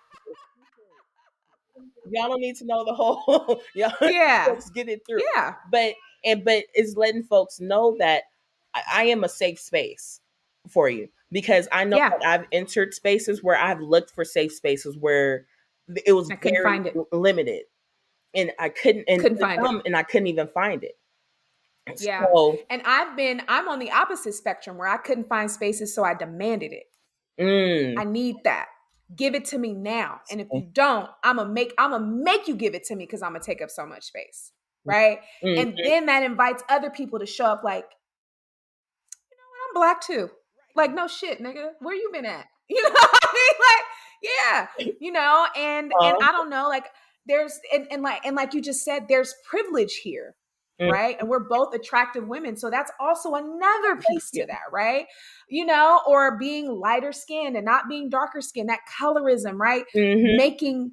Y'all don't need to know the whole. Y'all Yeah. just get it through. Yeah. But but it's letting folks know that I am a safe space for you, because I know Yeah. that I've entered spaces where I've looked for safe spaces where it was I couldn't very find it. limited, and I couldn't, and Couldn't find it. and I couldn't even find it. Yeah. So, And I'm on the opposite spectrum where I couldn't find spaces, so I demanded it. mm, I need that. Give it to me now. And if you don't, I'm gonna make you give it to me because I'm gonna take up so much space. Right. And mm, then that invites other people to show up like, I'm Black too. Like, no shit, nigga. Where you been at? You know what I mean? Like, yeah, and uh, I don't know, like there's and like you just said, there's privilege here, mm, right? And we're both attractive women. So that's also another thank piece you. to that, right? Or being lighter skinned and not being darker skinned, that colorism, right? Hmm. Making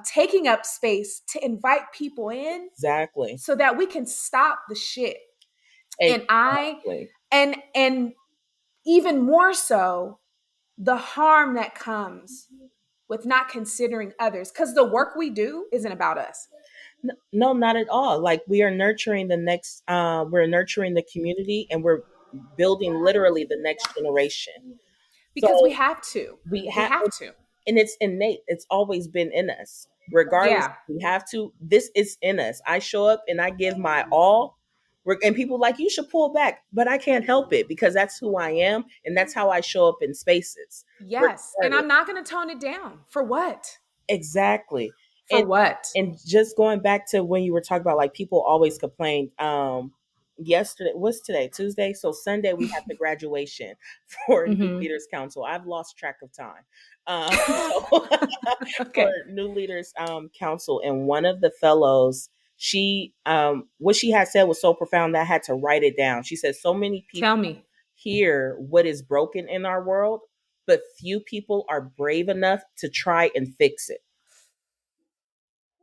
taking up space to invite people in Exactly. so that we can stop the shit. And I Exactly. and even more so, the harm that comes with not considering others, because the work we do isn't about us. No, not at all. Like, we are nurturing the next. We're nurturing the community, and we're building literally the next generation. Because we So have to. we We have, have to. and it's innate. It's always been in us. Regardless, Yeah. we have to. This is in us. I show up and I give my all. And people like, you should pull back, but I can't help it because that's who I am, and that's how I show up in spaces. Yes. And Regardless. I'm not going to tone it down. For what? Exactly. For what? And just going back to when you were talking about, like, people always complain. Yesterday, what's today? Tuesday. So Sunday we have the graduation for New Hmm. Leaders Council. I've lost track of time. So for Okay. New Leaders Council, and one of the fellows, she what she had said was so profound that I had to write it down. She said, so many people Tell me. hear what is broken in our world, but few people are brave enough to try and fix it.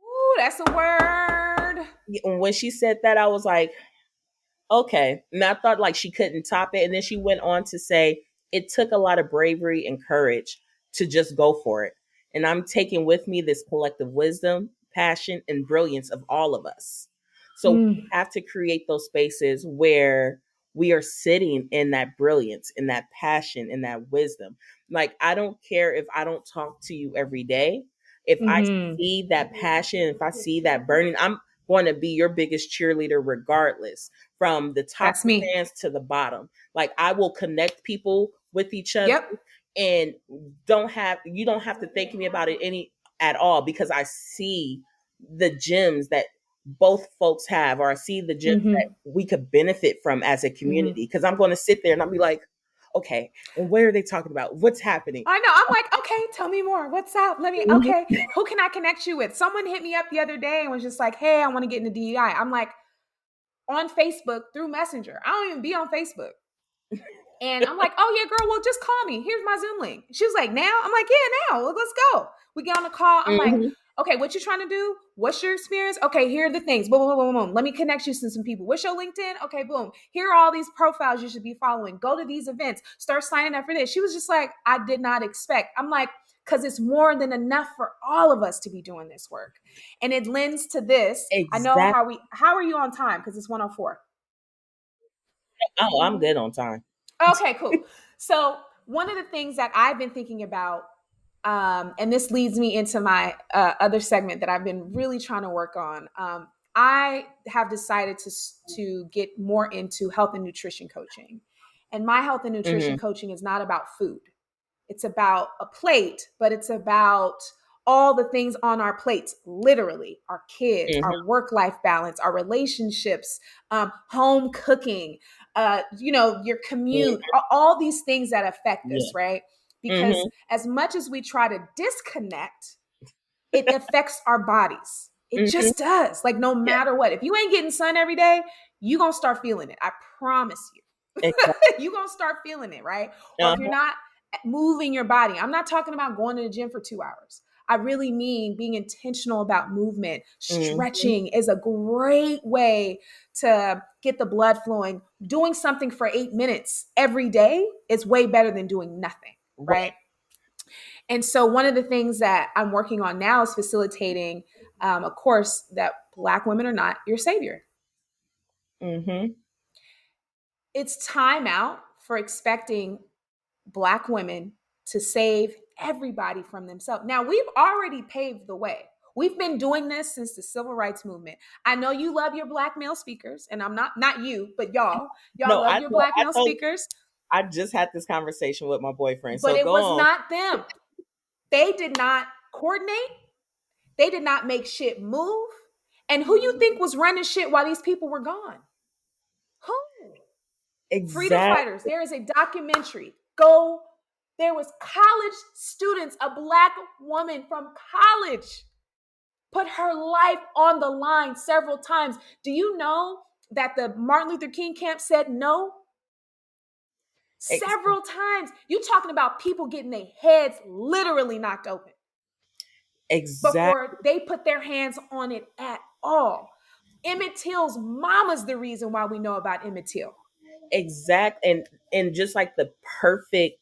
Ooh, that's a word. And when she said that, I was like, okay. And I thought like she couldn't top it. And then she went on to say it took a lot of bravery and courage to just go for it. And I'm taking with me this collective wisdom, passion, and brilliance of all of us. So we Mm. have to create those spaces where we are sitting in that brilliance, in that passion, in that wisdom. Like, I don't care if I don't talk to you every day. If I Hmm. see that passion, if I see that burning, I'm going to be your biggest cheerleader regardless, from the top That's of me. fans to the bottom. Like, I will connect people with each other, Yep. and you don't have to thank me about it any at all, because I see the gems that both folks have, or I see the gems that Hmm. we could benefit from as a Hmm. community. Because I'm going to sit there and I'll be like, okay, and what are they talking about? What's happening? I know. I'm like, okay, tell me more. What's up? Okay, Mhm. who can I connect you with? Someone hit me up the other day and was just like, hey, I want to get into DEI. I'm like, on Facebook through Messenger. I don't even be on Facebook. And I'm like, oh yeah, girl, well, just call me. Here's my Zoom link. She was like, now? I'm like, yeah, now. Let's go. We get on the call. I'm like, Mhm. okay, what you trying to do? What's your experience? Okay, here are the things. Boom, boom, boom, boom. Let me connect you to some people. What's your LinkedIn? Okay, boom. Here are all these profiles you should be following. Go to these events. Start signing up for this. She was just like, I did not expect. I'm like, because it's more than enough for all of us to be doing this work. And it lends to this. I know Exactly. how are you on time? Because it's 104. Oh, I'm good on time. Okay, cool. So one of the things that I've been thinking about, and this leads me into my other segment that I've been really trying to work on. I have decided to get more into health and nutrition coaching, and my health and nutrition Hmm. coaching is not about food. It's about a plate, but it's about all the things on our plates, literally our kids, Hmm. our work life balance, our relationships, home cooking, your commute, all these things that affect Yeah. us, right? Because Hmm. as much as we try to disconnect, it affects our bodies. It Hmm. just does. Like, no Yeah. matter what, if you ain't getting sun every day, you gonna start feeling it. I promise you. Exactly. You gonna start feeling it, right? Or if you're Uh-huh. not moving your body, I'm not talking about going to the gym for 2 hours. I really mean being intentional about movement. Mhm. Stretching is a great way to get the blood flowing. Doing something for 8 minutes every day is way better than doing nothing, right? Right. And so, one of the things that I'm working on now is facilitating a course that Black women are not your savior. Mhm. It's time out for expecting Black women to save everybody from themselves. Now, we've already paved the way. We've been doing this since the civil rights movement. I know you love your Black male speakers, and I'm not you, but y'all No, love I your know. Black male speakers, I just had this conversation with my boyfriend. but So it go was on. not them. They did not coordinate. They did not make shit move. And who you think was running shit while these people were gone? Who? Freedom Exactly. fighters. There is a documentary. Go. There was college students, a Black woman from college put her life on the line several times. Do you know that the Martin Luther King camp said no? Ex- Several times. You talking about people getting their heads literally knocked open exact. before they put their hands on it at all. Emmett Till's mama's the reason why we know about Emmett Till. Exact. And just like the perfect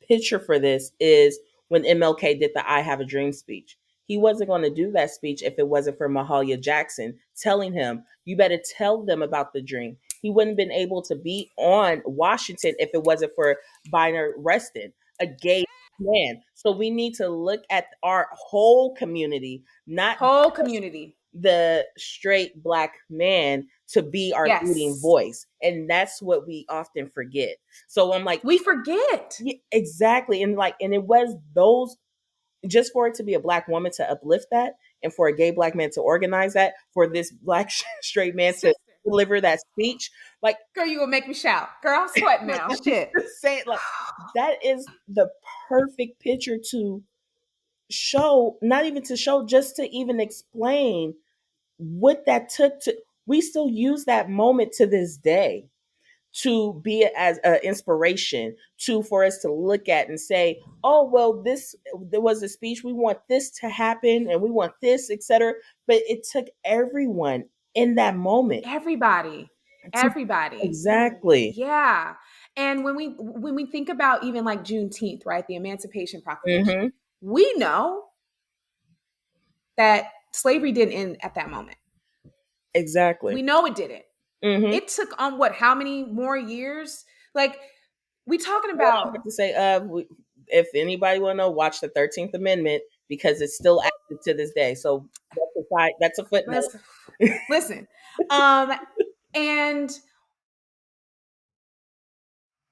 picture for this is when MLK did the I Have a Dream speech. He wasn't going to do that speech if it wasn't for Mahalia Jackson telling him, you better tell them about the dream. He wouldn't have been able to be on Washington if it wasn't for Bynard Reston, a gay man. So we need to look at our whole community, not Whole community. the straight Black man, to be our leading Yes. voice. And that's what we often forget. So I'm like, We forget. yeah, exactly. And it was those, just for it to be a Black woman to uplift that, and for a gay Black man to organize that, for this Black straight man to Sister. deliver that speech, like, Girl, you gonna make me shout. Girl, I'm sweating like now. I'm just Shit. saying, like, that is the perfect picture to show, not even to show, just to even explain what that took to. We still use that moment to this day to be as an inspiration to, for us to look at and say, oh well, this, there was a speech, we want this to happen and we want this, etc. But it took everyone in that moment Everybody. to. Everybody. Exactly. Yeah. And when we think about even like Juneteenth, right? The Emancipation Proclamation, Mm-hmm. we know that slavery didn't end at that moment. We Exactly. know it didn't. Mm-hmm. It took on what, how many more years? Like, we talking Well, I about have to say, if anybody want to know, watch the 13th Amendment, because it's still active to this day. So that's a side, that's a footnote. let's listen. Um and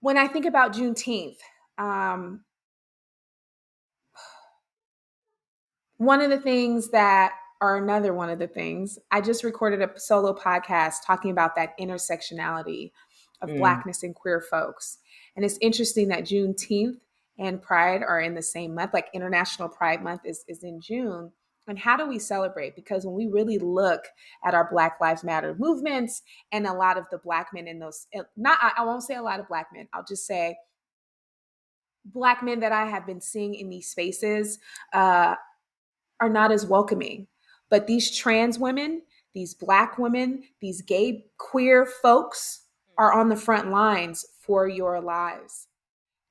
when I think about Juneteenth, um one of the things that, or another one of the things, I just recorded a solo podcast talking about that intersectionality of Mm, Blackness and queer folks. And it's interesting that Juneteenth and Pride are in the same month, like International Pride Month is in June. And how do we celebrate? Because when we really look at our Black Lives Matter movements and a lot of the Black men in those, not, I won't say a lot of Black men, I'll just say Black men that I have been seeing in these spaces, are not as welcoming. But these trans women, these Black women, these gay, queer folks are on the front lines for your lives.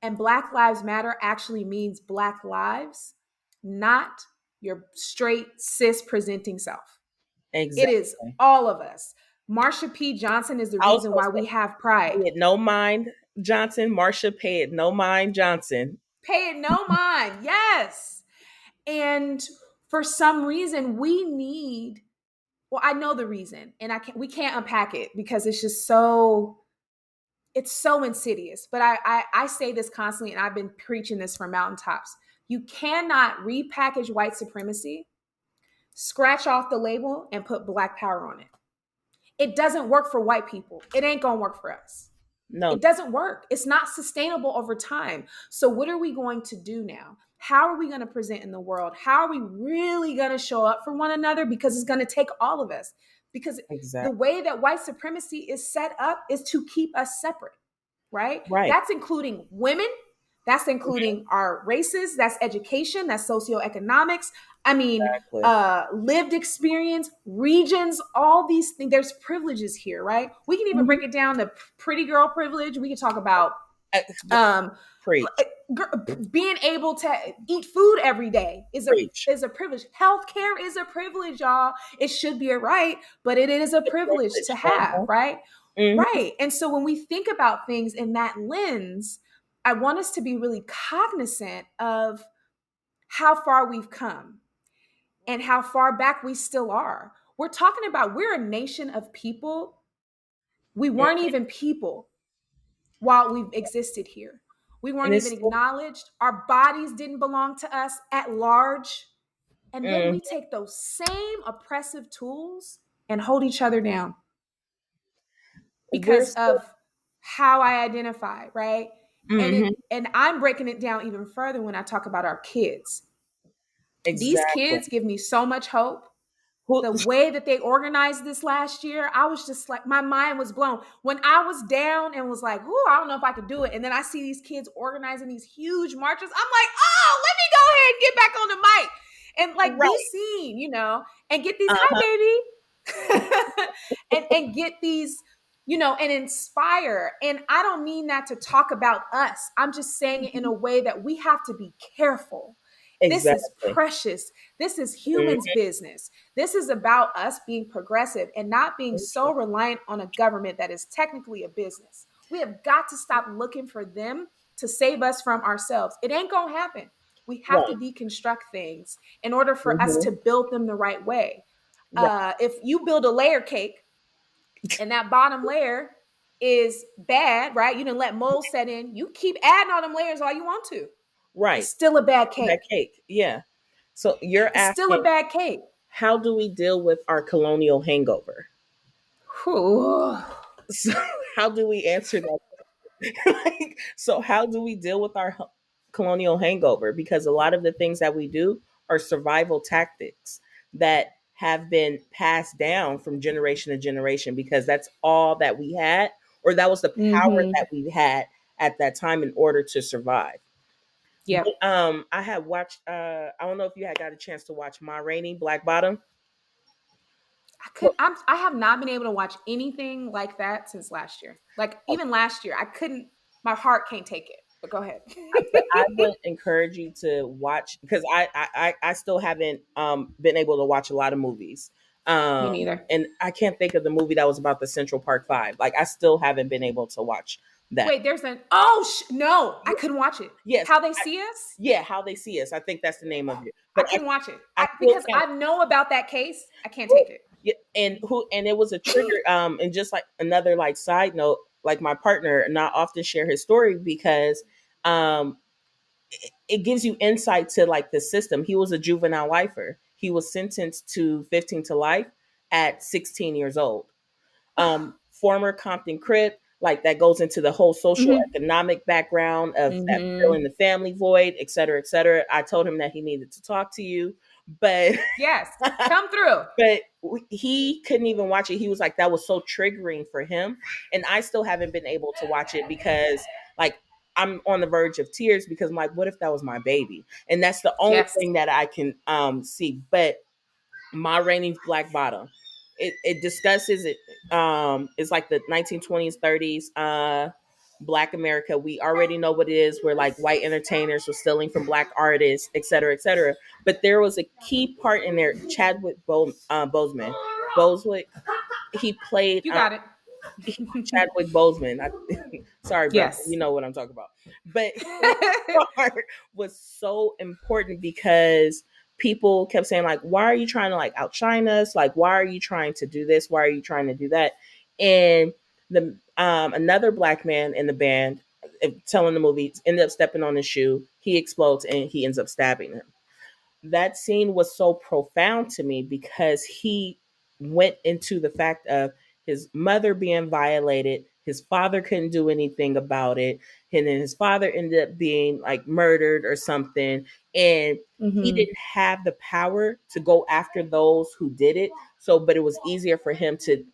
And Black Lives Matter actually means Black lives, not your straight cis presenting self. It is exactly. all of us. Marsha P. Johnson is the I was reason gonna why say, we have pay pride. it no mind Johnson, Marsha, pay it no mind Johnson. Pay it no mind. Yes. And for some reason, we need, well, I know the reason, and we can't unpack it because it's just so, it's so insidious. But I say this constantly, and I've been preaching this from mountaintops. You cannot repackage white supremacy, scratch off the label, and put Black power on it. It doesn't work for white people. It ain't gonna work for us. No, It doesn't work. It's not sustainable over time. So, what are we going to do now? How are we going to present in the world? How are we really going to show up for one another? Because it's going to take all of us. because the Exactly. way that white supremacy is set up is to keep us separate, right? Right. That's including women, that's including our races, that's education, that's socioeconomics. I mean, Exactly. lived experience, regions, all these things. There's privileges here, right? We can even Mhm. break it down to pretty girl privilege. We can talk about Uh, um, Preach. being able to eat food every day Preach. is a privilege. Healthcare is a privilege, y'all. It should be a right, but it is a The privilege to privilege. have, right? Mhm. Right. And so when we think about things in that lens, I want us to be really cognizant of how far we've come and how far back we still are. We're talking about we're a nation of people. We weren't Mhm. even people while we've existed here. We And weren't it's even still, acknowledged. Our bodies didn't belong to us at large. And then mm, we take those same oppressive tools and hold each other down we're because still, of how I identify, right? mhm, And I'm breaking it down even further when I talk about our kids. These exactly. kids give me so much hope. Who, The way that they organized this last year, I was just like, my mind was blown. When I was down and was like, "Ooh, I don't know if I could do it," and then I see these kids organizing these huge marches, I'm like, "Oh, let me go ahead and get back on the mic and like be right. seen, and get these Uh-huh. hi baby, and get these." And inspire. And I don't mean that to talk about us. I'm just saying it in a way that we have to be careful. This is Exactly. precious. This is humans' Mhm. business. This is about us being progressive and not being so reliant on a government that is technically a business. We have got to stop looking for them to save us from ourselves. It ain't going to happen. We have to Right. deconstruct things in order for us to Mhm. build them the right way. Right. If you build a layer cake and that bottom layer is bad, right? You didn't let mold set in. You keep adding all them layers all you want to. It's Right. still a bad That cake. cake. Yeah. So you're It's still a asking, bad cake. how do we deal with our colonial hangover? Whew. So how do we answer that? Like, so how do we deal with our colonial hangover? Because a lot of the things that we do are survival tactics that have been passed down from generation to generation because that's all that we had, or that was the power Mm-hmm. that we had at that time in order to survive. But, Yep. I had watched, I don't know if you had got a chance to watch Ma Rainey, Black Bottom. I have not been able to watch anything like that since last year. Like even last year, I couldn't. My heart can't take it. But go ahead. But I would encourage you to watch because I still haven't been able to watch a lot of movies. Me Um, neither. and I can't think of the movie that was about the Central Park Five. Like I still haven't been able to watch that. Wait, there's an no, I couldn't watch it. Yes, How They See Us? yeah, How They See Us. I think that's the name of it. I But couldn't watch it. I still Because can't. I know about that case. I can't take it. Yeah, and it was a trigger. And just like another like side note, like my partner and I often share his story because um it gives you insight to like the system. He was a juvenile lifer. He was sentenced to 15 to life at 16 years old. Former Compton Crip, like that goes into the whole social Mm-hmm. economic background of that Mm-hmm. filling the family void, et cetera, et cetera. I told him that he needed to talk to you, but Yes. Come through. but he couldn't even watch it. He was like, that was so triggering for him. And I still haven't been able to watch it because, like, I'm on the verge of tears because I'm like, what if that was my baby? And that's the only Yes. thing that I can see. But Ma Rainey's Black Bottom, it discusses it. It's like the 1920s, 30s, Black America. We already know what it is. Where like white entertainers were stealing from Black artists, et cetera, et cetera. But there was a key part in there. Chadwick Boseman, Boswick. He played You got it. Chadwick Boseman. Sorry, brother. Yes. You know what I'm talking about. But his part was so important because people kept saying like, "Why are you trying to like outshine us? Like, why are you trying to do this? Why are you trying to do that?" And the another black man in the band, telling the movie, ended up stepping on his shoe. He explodes and he ends up stabbing him. That scene was so profound to me because he went into the fact of his mother being violated, His father couldn't do anything about it. And then his father ended up being like murdered or something. And he Mm-hmm. didn't have the power to go after those who did it. So, but it was easier for him to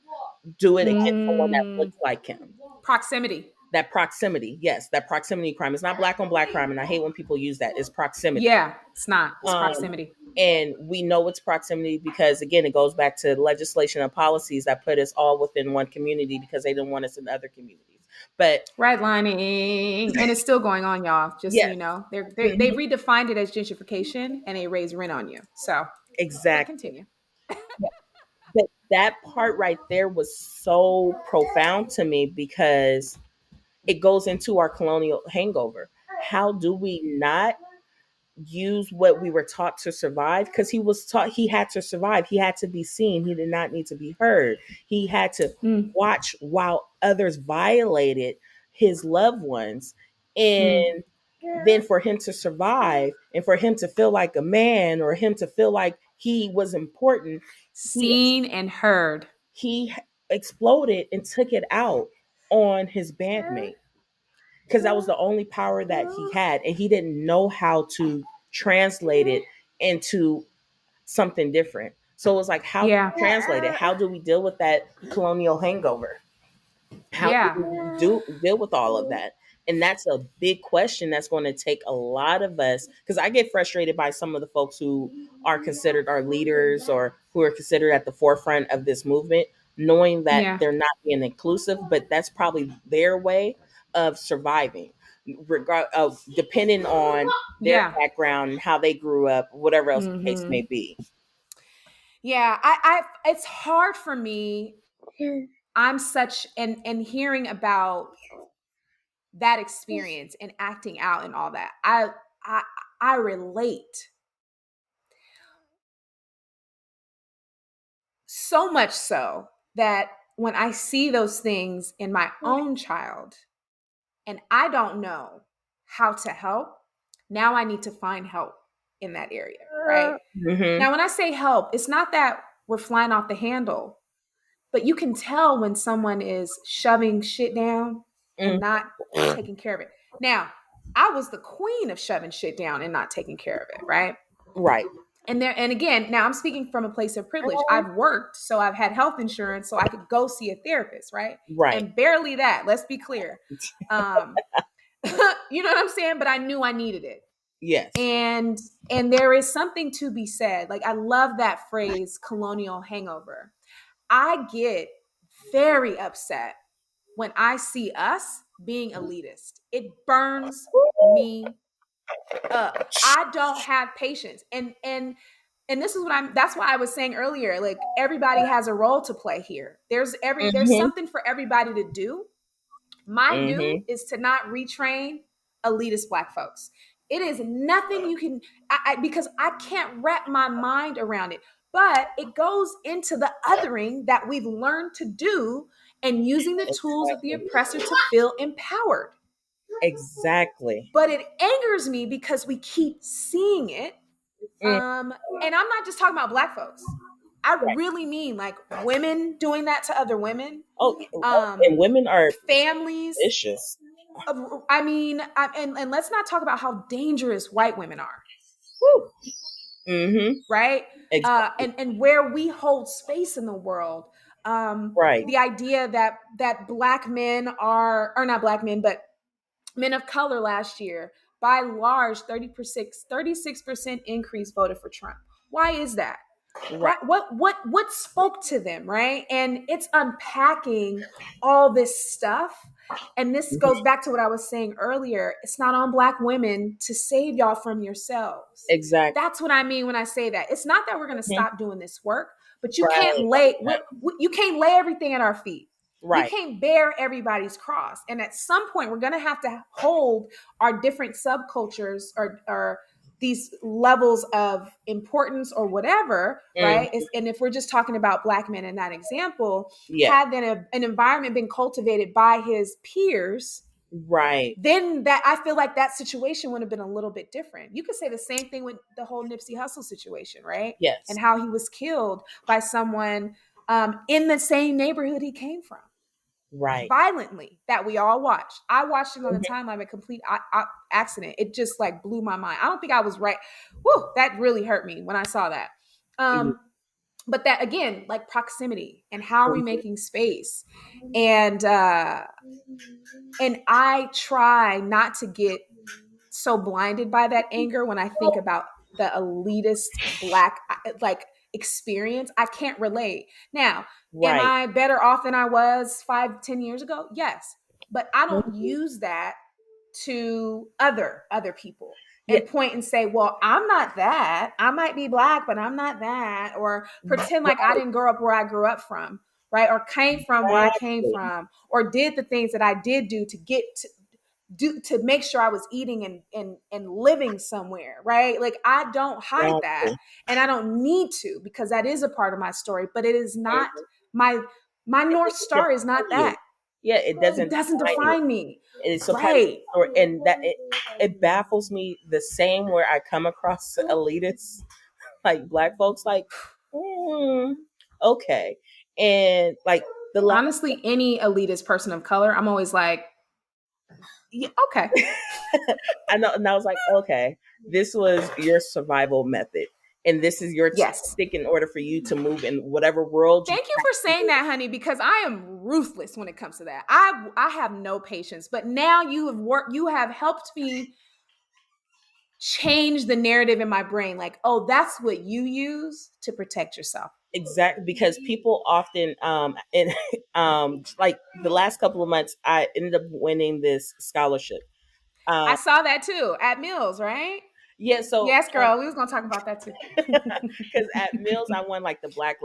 do it against someone that Mm. looks like him. Proximity. That proximity, yes, that proximity crime. It's not black on black crime, and I hate when people use that. It's proximity. Yeah, it's not. It's Um, proximity. and we know it's proximity because, again, it goes back to legislation and policies that put us all within one community because they didn't want us in other communities. But Redlining, and it's still going on, y'all. Just so yes, you know, they mhm, redefined it as gentrification, and they raise rent on you. So, but exactly. continue. But that part right there was so profound to me because it goes into our colonial hangover. How do we not use what we were taught to survive? Because he was taught he had to survive, he had to be seen, he did not need to be heard, he had to Mm, watch while others violated his loved ones. mm. And then for him to survive and for him to feel like a man or him to feel like he was important, he Seen and heard. he exploded and took it out on his bandmate because that was the only power that he had, and he didn't know how to translate it into something different. So it was like, how do Yeah, we translate it? How do we deal with that colonial hangover? How do yeah, we deal with all of that? And that's a big question that's going to take a lot of us, because I get frustrated by some of the folks who are considered our leaders or who are considered at the forefront of this movement, knowing that yeah, they're not being inclusive, but that's probably their way of surviving, regard of depending on their yeah. background and how they grew up, whatever else the case may Hmm. be. Yeah, it's hard for me. I'm such and hearing about that experience and acting out and all that. I I relate so much so that when I see those things in my own child and I don't know how to help, now I need to find help in that area, right? Hmm. Now, when I say help, it's not that we're flying off the handle, but you can tell when someone is shoving shit down and not taking care of it. Now, I was the queen of shoving shit down and not taking care of it, right? Right. And again, now I'm speaking from a place of privilege. I've worked, so I've had health insurance, so I could go see a therapist, right? Right. And barely that. Let's be clear. Um, you know what I'm saying? But I knew I needed it. Yes. And there is something to be said. Like I love that phrase, colonial hangover. I get very upset when I see us being elitist. It burns me up. I don't have patience. And this is what I'm that's why I was saying earlier, like everybody has a role to play here. There's Hmm. something for everybody to do. My do Hmm. is to not retrain elitist black folks. It is nothing you can because I can't wrap my mind around it. But it goes into the othering that we've learned to do and using the tools of the Exactly. oppressor to feel empowered. Exactly. But it angers me because we keep seeing it. Mm, And I'm not just talking about black folks. I right. really mean like women doing that to other women, And women are families. vicious. I mean, and let's not talk about how dangerous white women are, Mm-hmm. right? Exactly. And where we hold space in the world. Right. The idea that black men are, or not black men, but men of color last year, by large, 36% increase voted for Trump. Why is that? Right. What spoke to them, right? And it's unpacking all this stuff. And this Mhm. goes back to what I was saying earlier. It's not on black women to save y'all from yourselves. Exactly. That's what I mean when I say that. It's not that we're going to Mhm. stop doing this work, but Right. you can't lay everything at our feet. We Right. can't bear everybody's cross. And at some point, we're going to have to hold our different subcultures or these levels of importance or whatever, Mm, right? And if we're just talking about black men in that example, yeah. had then an environment been cultivated by his peers, Right. then that I feel like that situation would have been a little bit different. You could say the same thing with the whole Nipsey Hussle situation, right? And Yes. how he was killed by someone in the same neighborhood he came from. Right. violently that we all watched. I watched it on the Mhm. timeline, a complete accident. It just like blew my mind. I don't think I was right. Whew, that really hurt me when I saw that. Mhm. But that again, like proximity and how are we making space, and I try not to get so blinded by that anger when I think about the elitist black like experience. I can't relate. Now, am Right. I better off than I was 5, 10 years ago? Yes. But I don't Mhm. use that to other people Yeah. and point and say, well, I'm not that. I might be black, but I'm not that. Or pretend like I Right. didn't grow up where I grew up from, right? Or came from where I came Exactly. from, or did the things that I did do to get to make sure I was eating and living somewhere, right? Like I don't hide that, Exactly. and I don't need to, because that is a part of my story, but it is not Mhm. my It North doesn't Star is not define you. that. Yeah, it It doesn't doesn't define you. define me. It's a part of Right. the story, and that it baffles me the same where I come across elitists like black folks, like, mm, okay, and like the last, Honestly, any elitist person of color, I'm always like, yeah, okay. I know, and I was like, okay, this was your survival method, and this is your Yes. tactic in order for you to move in whatever world you Thank you have for to saying that, honey, because I am ruthless when it comes to that. I have no patience, but now you have helped me change the narrative in my brain, like, oh, that's what you use to protect yourself. exactly, because people often and like the last couple of months I ended up winning this scholarship. I um saw that too at Mills, right? yeah, so Yes, girl, we was gonna talk about that too. because at Mills I won like the Black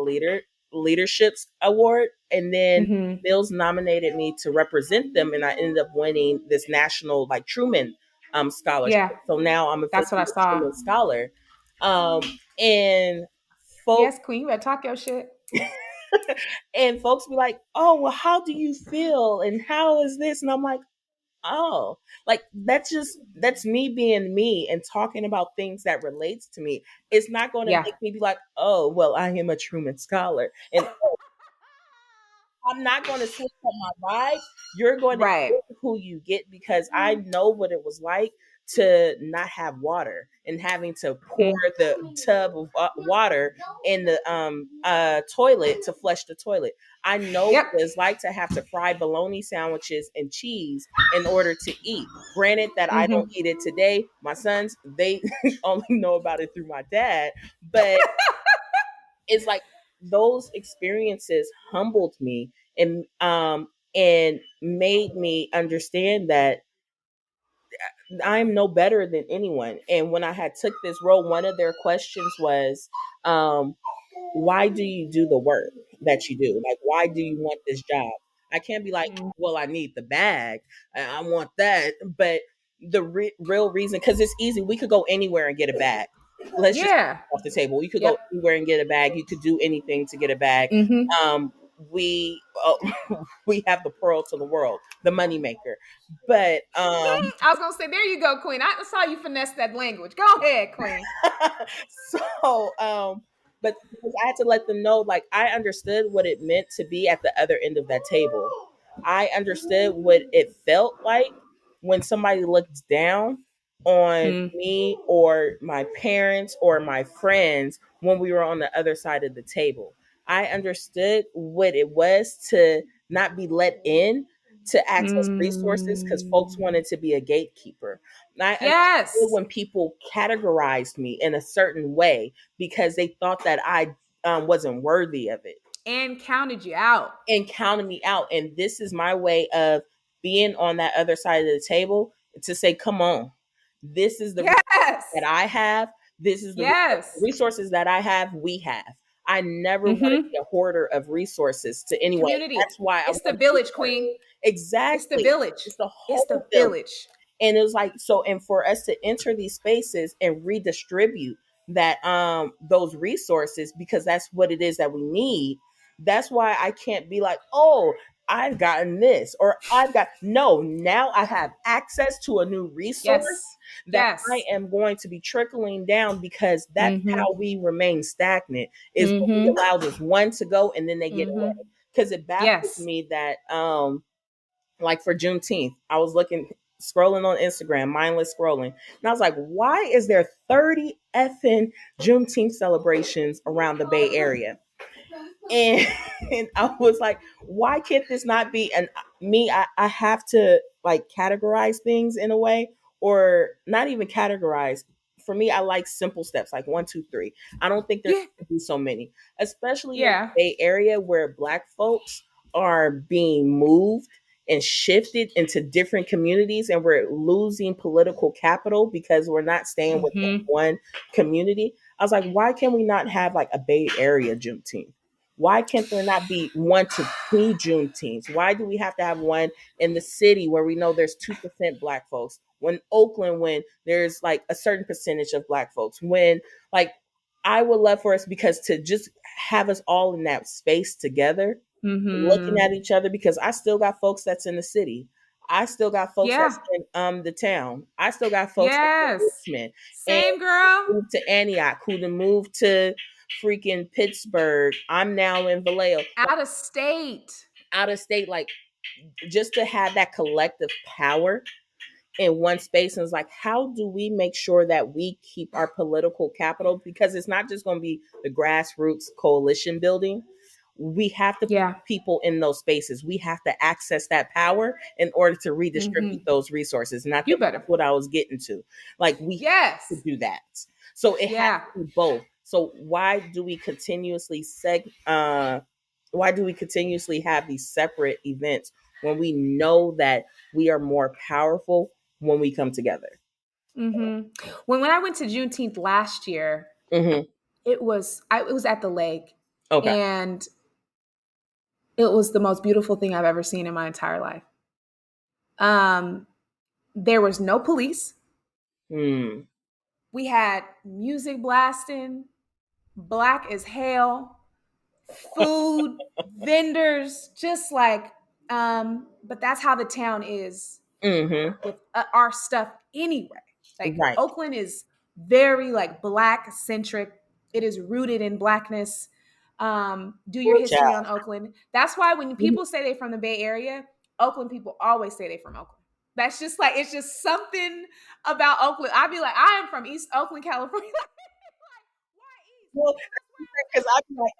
Leaderships Award, and then Hmm. Mills nominated me to represent them, and I ended up winning this national like Truman scholarship. Yeah, So now I'm that's what I officially a saw. Truman Scholar. um and folks Yes, Queen, you better talk your shit. and folks be like, "Oh, well, how do you feel? And how is this?" And I'm like, "Oh, like that's me being me and talking about things that relates to me. It's not going to Yeah. make me be like, oh, well, I am a Truman Scholar, and I'm not going to switch up my vibe. You're going to Right. get who you get, because I know what it was like to not have water and having to pour Mm. the tub of water in the toilet to flush the toilet. I know Yep. what it's like to have to fry bologna sandwiches and cheese in order to eat. Granted that I don't Hmm. eat it today. My sons, they only know about it through my dad, but it's like those experiences humbled me and made me understand that I'm no better than anyone. And when I had took this role, one of their questions was, um, why do you do the work that you do? Like, why do you want this job? I can't be like, Mm. well, I need the bag. I want that. But the real reason, because it's easy, we could go anywhere and get a bag. Let's just Yeah. off the table. You could go Yep. anywhere and get a bag. You could do anything to get a bag. Hmm. Um, we we have the pearl to the world, the money maker. But I was gonna say, there you go, Queen. I saw you finesse that language. Go ahead, Queen. so but because I had to let them know, like, I understood what it meant to be at the other end of that table. I understood what it felt like when somebody looked down on Mm. me or my parents or my friends when we were on the other side of the table. I understood what it was to not be let in to access resources because folks Mm. wanted to be a gatekeeper. And I understood Yes. when people categorized me in a certain way because they thought that I wasn't worthy of it And counted you out. and counted me out. And this is my way of being on that other side of the table to say, come on, this is the Yes. that I have. This is the Yes. resources that I have, we have. I never want to Hmm. be a hoarder of resources to anyone. Community. That's why I It's the want to be village, part. Queen. It's the Exactly. village. It's the It's the whole village. village. And it was like, so, and for us to enter these spaces and redistribute that those resources, because that's what it is that we need. That's why I can't be like, oh, I've gotten this or I've got no, now I have access to a new resource Yes. that I Yes. am going to be trickling down, because that's Hmm. how we remain stagnant is when we Hmm. allow this one to go and then they get Hmm. away. because it baffles Yes. me that like for Juneteenth, I was scrolling on Instagram, mindless scrolling, and I was like, why is there 30 effing Juneteenth celebrations around the Bay Area? And and I was like, why can't this not be? And I have to like categorize things in a way, or not even categorize. For me, I like simple steps like one, two, three. I don't think there Yeah. should be so many, especially in the Yeah. Bay Area where Black folks are being moved and shifted into different communities, and we're losing political capital because we're not staying within Mm-hmm. one community. I was like, why can we not have like a Bay Area Juneteenth? Why can't there not be 1 to 2 Juneteenths? Why do we have to have one in the city where we know there's 2% Black folks? When Oakland, when there's like a certain percentage of Black folks, when like I would love for us because to just have us all in that space together, looking Mm-hmm. at each other, because I still got folks that's in the city. I still got folks Yeah. that's in the town. I still got folks that's in Yes. Richmond and Same girl. moved to Antioch, who then moved to freaking Pittsburgh. I'm now in Vallejo, like Out of state. out of state, like just to have that collective power in one space. And it's like, how do we make sure that we keep our political capital? Because it's not just going to be the grassroots coalition building. We have to put Yeah. people in those spaces. We have to access that power in order to Mm-hmm. redistribute those resources. And I You think better. that's what I was getting to. Like, we have Yes. to do that. So it has Yeah. to be both. So why do we continuously have these separate events when we know that we are more powerful when we come together? Mm-hmm. When I went to Juneteenth last year, Hmm. it was at the lake, Okay. and it was the most beautiful thing I've ever seen in my entire life. Um, there was no police. Hmm. We had music blasting, black as hell, food, vendors, just like, but that's how the town is Hmm. with our stuff anyway. Like Right. Oakland is very like black centric. It is rooted in blackness. Do your Good history job. on Oakland. That's why when Mhm. people say they from the Bay Area, Oakland people always say they from Oakland. That's just like it's just something about Oakland. I'd be like, I am from East Oakland, California. Like, why East? Well, Because that's where I because I'm like,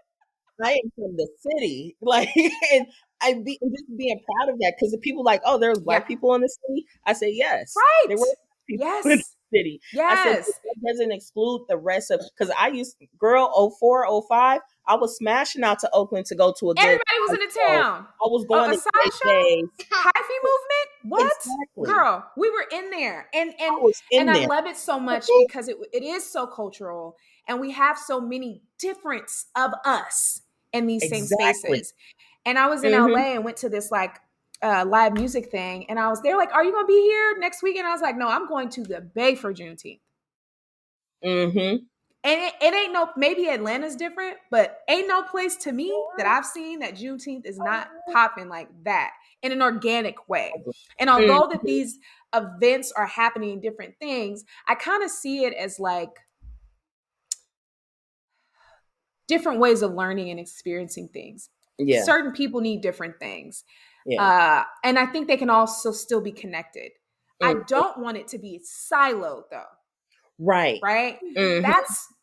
I am from the city, like, and and just being proud of that, because the people like, oh, there's yeah. Black people in the city. I say yes, Right. there were Black people in Yes. the city. I said, but Yes. that doesn't exclude the rest of, because I used girl 04, 05, I was smashing out to Oakland to go to a good Everybody was like, in the show. town. I was A going to sideshow, JJ's. hyphy movement. What, Exactly, girl? We were in there, and I and was and in I there. love it so much because it is so cultural, and we have so many difference of us in these same Exactly. spaces. And I was in Mm-hmm. LA and went to this like live music thing, and I was there like, "Are you gonna be here next week?" And I was like, "No, I'm going to the Bay for Juneteenth." Mm-hmm. And it ain't no, maybe Atlanta's different, but ain't no place to me that I've seen that Juneteenth is not popping like that in an organic way. And although that Mm-hmm. these events are happening in different things, I kind of see it as like different ways of learning and experiencing things. Yeah. Certain people need different things. Yeah. And I think they can also still be connected. I Mm. don't want it to be siloed though. Right. Right, Mm-hmm.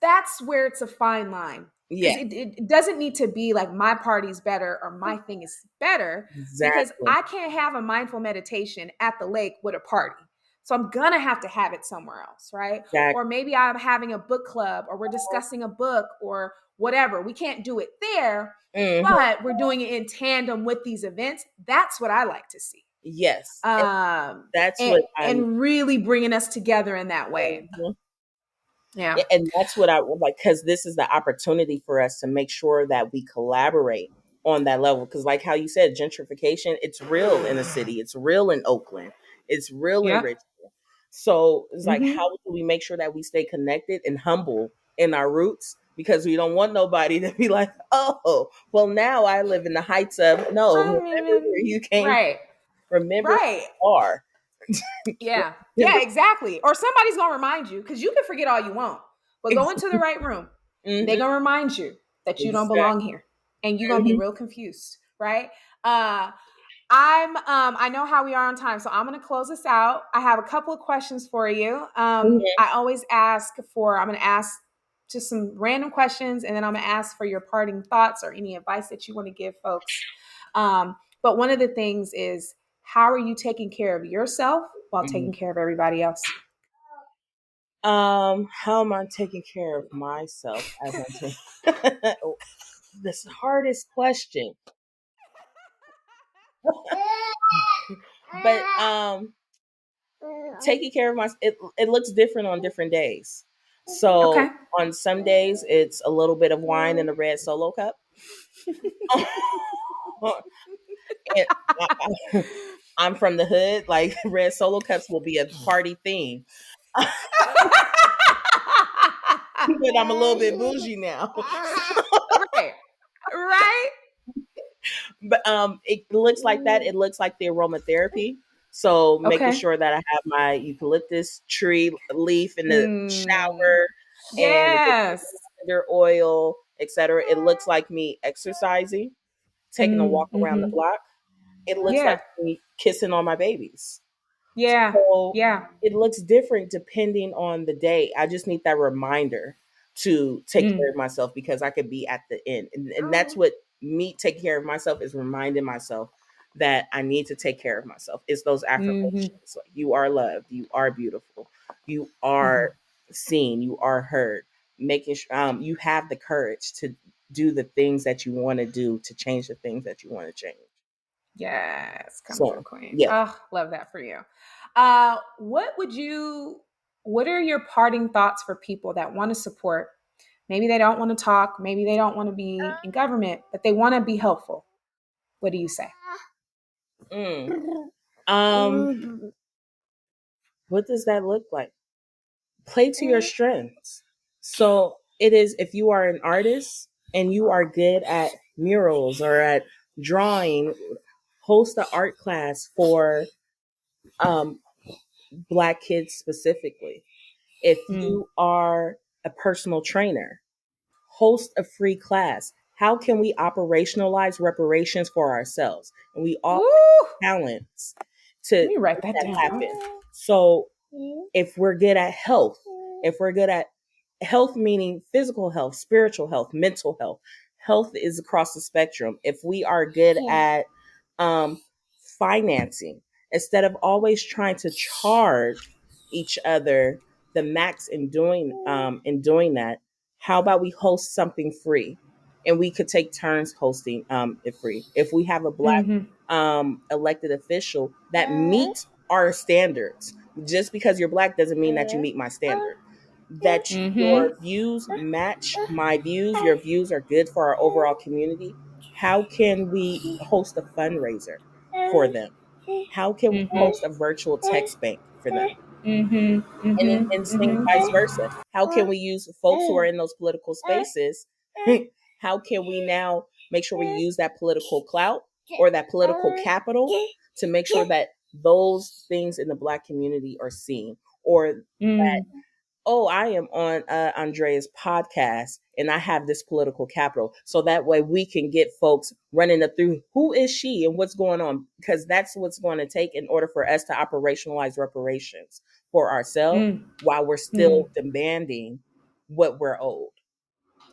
that's where it's a fine line, because Yeah. it doesn't need to be like my party's better or my thing is better, because Exactly. I can't have a mindful meditation at the lake with a party, so I'm gonna have to have it somewhere else, right? Exactly. Or maybe I'm having a book club or we're discussing a book or whatever. We can't do it there, Mhm. but we're doing it in tandem with these events. That's what I like to see. Yes, and um that's and, what I'm. and really bringing us together in that way. Mhm. Yeah. Yeah, and that's what I would like, because this is the opportunity for us to make sure that we collaborate on that level. Because, like how you said, gentrification, it's real in the city, it's real in Oakland, it's real in Yep. Richmond. So it's like, Mm-hmm. how do we make sure that we stay connected and humble in our roots? Because we don't want nobody to be like, oh, well, now I live in the heights of, no, I don't remember where even. you came Right. from, remember who Right. you are. Yeah. Yeah, Remember. exactly. Or somebody's gonna remind you, because you can forget all you want. But go into the right room. They're Mhm. gonna remind you that you don't belong Exactly. here. And you're gonna be Mhm. real confused. right? I know how we are on time, so I'm gonna close this out. I have a couple of questions for you. Mhm. I always ask for I'm gonna ask just some random questions, and then I'm gonna ask for your parting thoughts or any advice that you want to give folks. But one of the things is, how are you taking care of yourself while taking Mhm. care of everybody else? How am I taking care of myself as I'm taking this hardest question? But taking care of myself, it looks different on different days. Okay. So on some days it's a little bit of wine in a red solo cup. And I'm from the hood, like red solo cups will be a party theme. But I'm a little bit bougie now. Right. Right. But it looks like that. It looks like the aromatherapy. So making Okay. sure that I have my eucalyptus tree leaf in the Mm. shower and with Yes. lavender oil, etc. It looks like me exercising, taking a walk around the Mm-hmm. block. It looks like Yeah. me kissing on my babies. Yeah. So Yeah. it looks different depending on the day. I just need that reminder to take care Mm. of myself because I could be at the end. And that's what me taking care of myself is reminding myself that I need to take care of myself. It's those Mm-hmm. affirmations like you are loved, you are beautiful, you Mm-hmm. are seen, you are heard. Making sure you have the courage to do the things that you want to do to change the things that you want to change. Yes. Come through, So Queen. yeah. Oh, love that for you. What would you what are your parting thoughts for people that want to support? Maybe they don't want to talk, maybe they don't want to be in government, but they want to be helpful. What do you say? Mm. Um, what does that look like? Play to your strengths. So it is if you are an artist and you are good at murals or at drawing, host an art class for um, Black kids specifically. If Mm. you are a personal trainer, host a free class. How can we operationalize reparations for ourselves? And we all Ooh, have talents let to me write make that that down. happen. So if we're good at health, if we're good at health, meaning physical health, spiritual health, mental health, health is across the spectrum. If we are good at um, financing, instead of always trying to charge each other the max in doing that, how about we host something free, and we could take turns hosting it free. If we have a Black Mm-hmm. elected official that meets our standards, just because you're Black doesn't mean that you meet my standard. That Mm-hmm. your views match my views, your views are good for our overall community. How can we host a fundraiser for them? How can we Mm-hmm. host a virtual text bank for them? Mm-hmm. And Mm-hmm. same vice versa. How can we use folks who are in those political spaces? How can we now make sure we use that political clout or that political capital to make sure that those things in the Black community are seen, or Mm. oh, I am on Andrea's podcast and I have this political capital. So that way we can get folks running up through who is she and what's going on, because that's what's going to take in order for us to operationalize reparations for ourselves Mm. while we're Mm. still demanding what we're owed.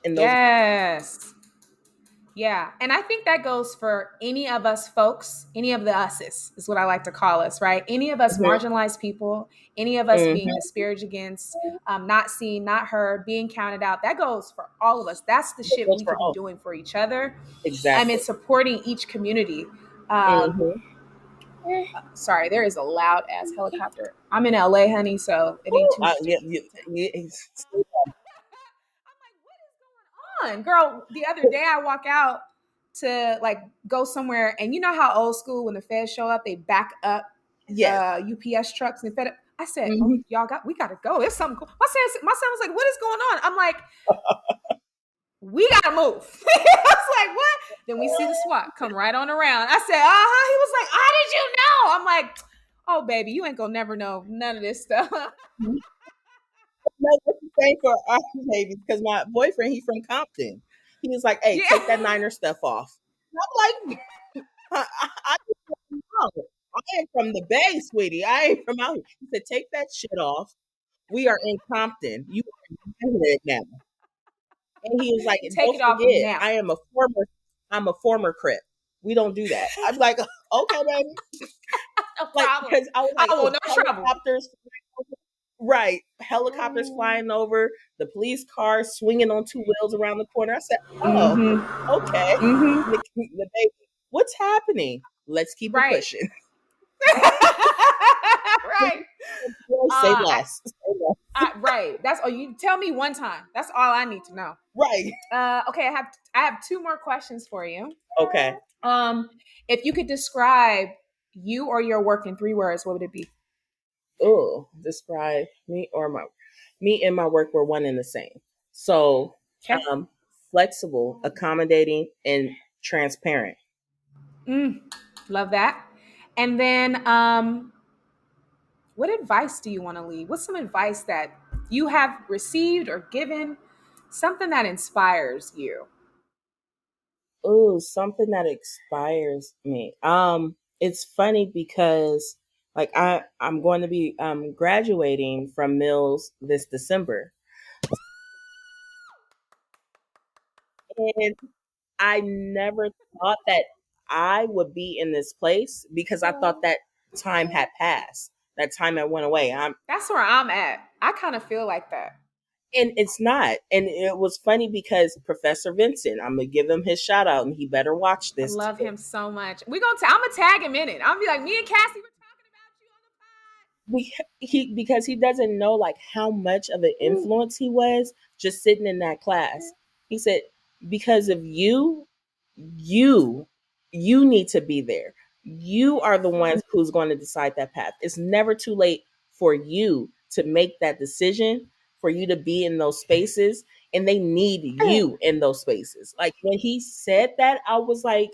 And those, Yes. Yeah. And I think that goes for any of us folks, any of the us's is what I like to call us, right? Any of us mhm, marginalized people, any of us mhm, being disparaged against, not seen, not heard, being counted out. That goes for all of us. That's the shit goes we for could be all. doing for each other. I mean, Exactly. supporting each community. Hmm. Sorry, there is a loud ass helicopter. I'm in LA, honey, so it ain't too much to Yeah, keep me in town. I'm like, what is going on? Girl, the other day I walk out to like go somewhere, and you know how old school when the feds show up, they back up yes. UPS trucks and fed up. I said, "Oh, Hmm. y'all got we gotta go. There's something." My son was like, "What is going on?" I'm like, "We gotta move." I was like, "What?" Then we see the SWAT come right on around. I said, "Uh huh." He was like, "How did you know?" I'm like, "Oh, baby, you ain't gonna never know none of this stuff." No, that's the same for our babies because my boyfriend, he's from Compton. He was like, "Hey, take that Yeah. Niner stuff off." And I'm like, I know. I ain't from the Bay, sweetie. I ain't from out here. He said, take that shit off. We are in Compton. You are in hood now. And he was like, and Take don't it off forget, now. I'm a former Crip. We don't do that. I'm like, okay, baby. No Like, problem. because I was like, Oh, oh, no trouble. helicopters, right? Helicopters flying over, the police car swinging on two wheels around the corner. I said, oh, Mm-hmm. okay. Mm-hmm. The baby, what's happening? Let's keep it Right. pushing. Right. Say Uh, I, less. Say less. right. That's all. You tell me one time. That's all I need to know. Right. Okay. I have two more questions for you. Okay. Um, if you could describe you or your work in 3 words, what would it be? Oh, describe me and my work were one and the same. So, Okay. um, flexible, accommodating, and transparent. Mm, love that. And then, what advice do you want to leave? What's some advice that you have received or given? Something that inspires you. Oh, something that inspires me. It's funny because like I'm going to be graduating from Mills this December. And I never thought that I would be in this place because I thought that time had passed. That time had went away. That's where I'm at. I kind of feel like that. And it's not. And it was funny because Professor Vincent, I'm gonna give him his shout out, and he better watch I this love too. him so much. I'm gonna tag him in it. I'm gonna be like, me and Cassie were talking about you He because he doesn't know like how much of an on the pod. influence he was just sitting in that class. He said, because of you you need to be there. You are the ones who's going to decide that path. It's never too late for you to make that decision, for you to be in those spaces, and they need you in those spaces. Like when he said that, I was like,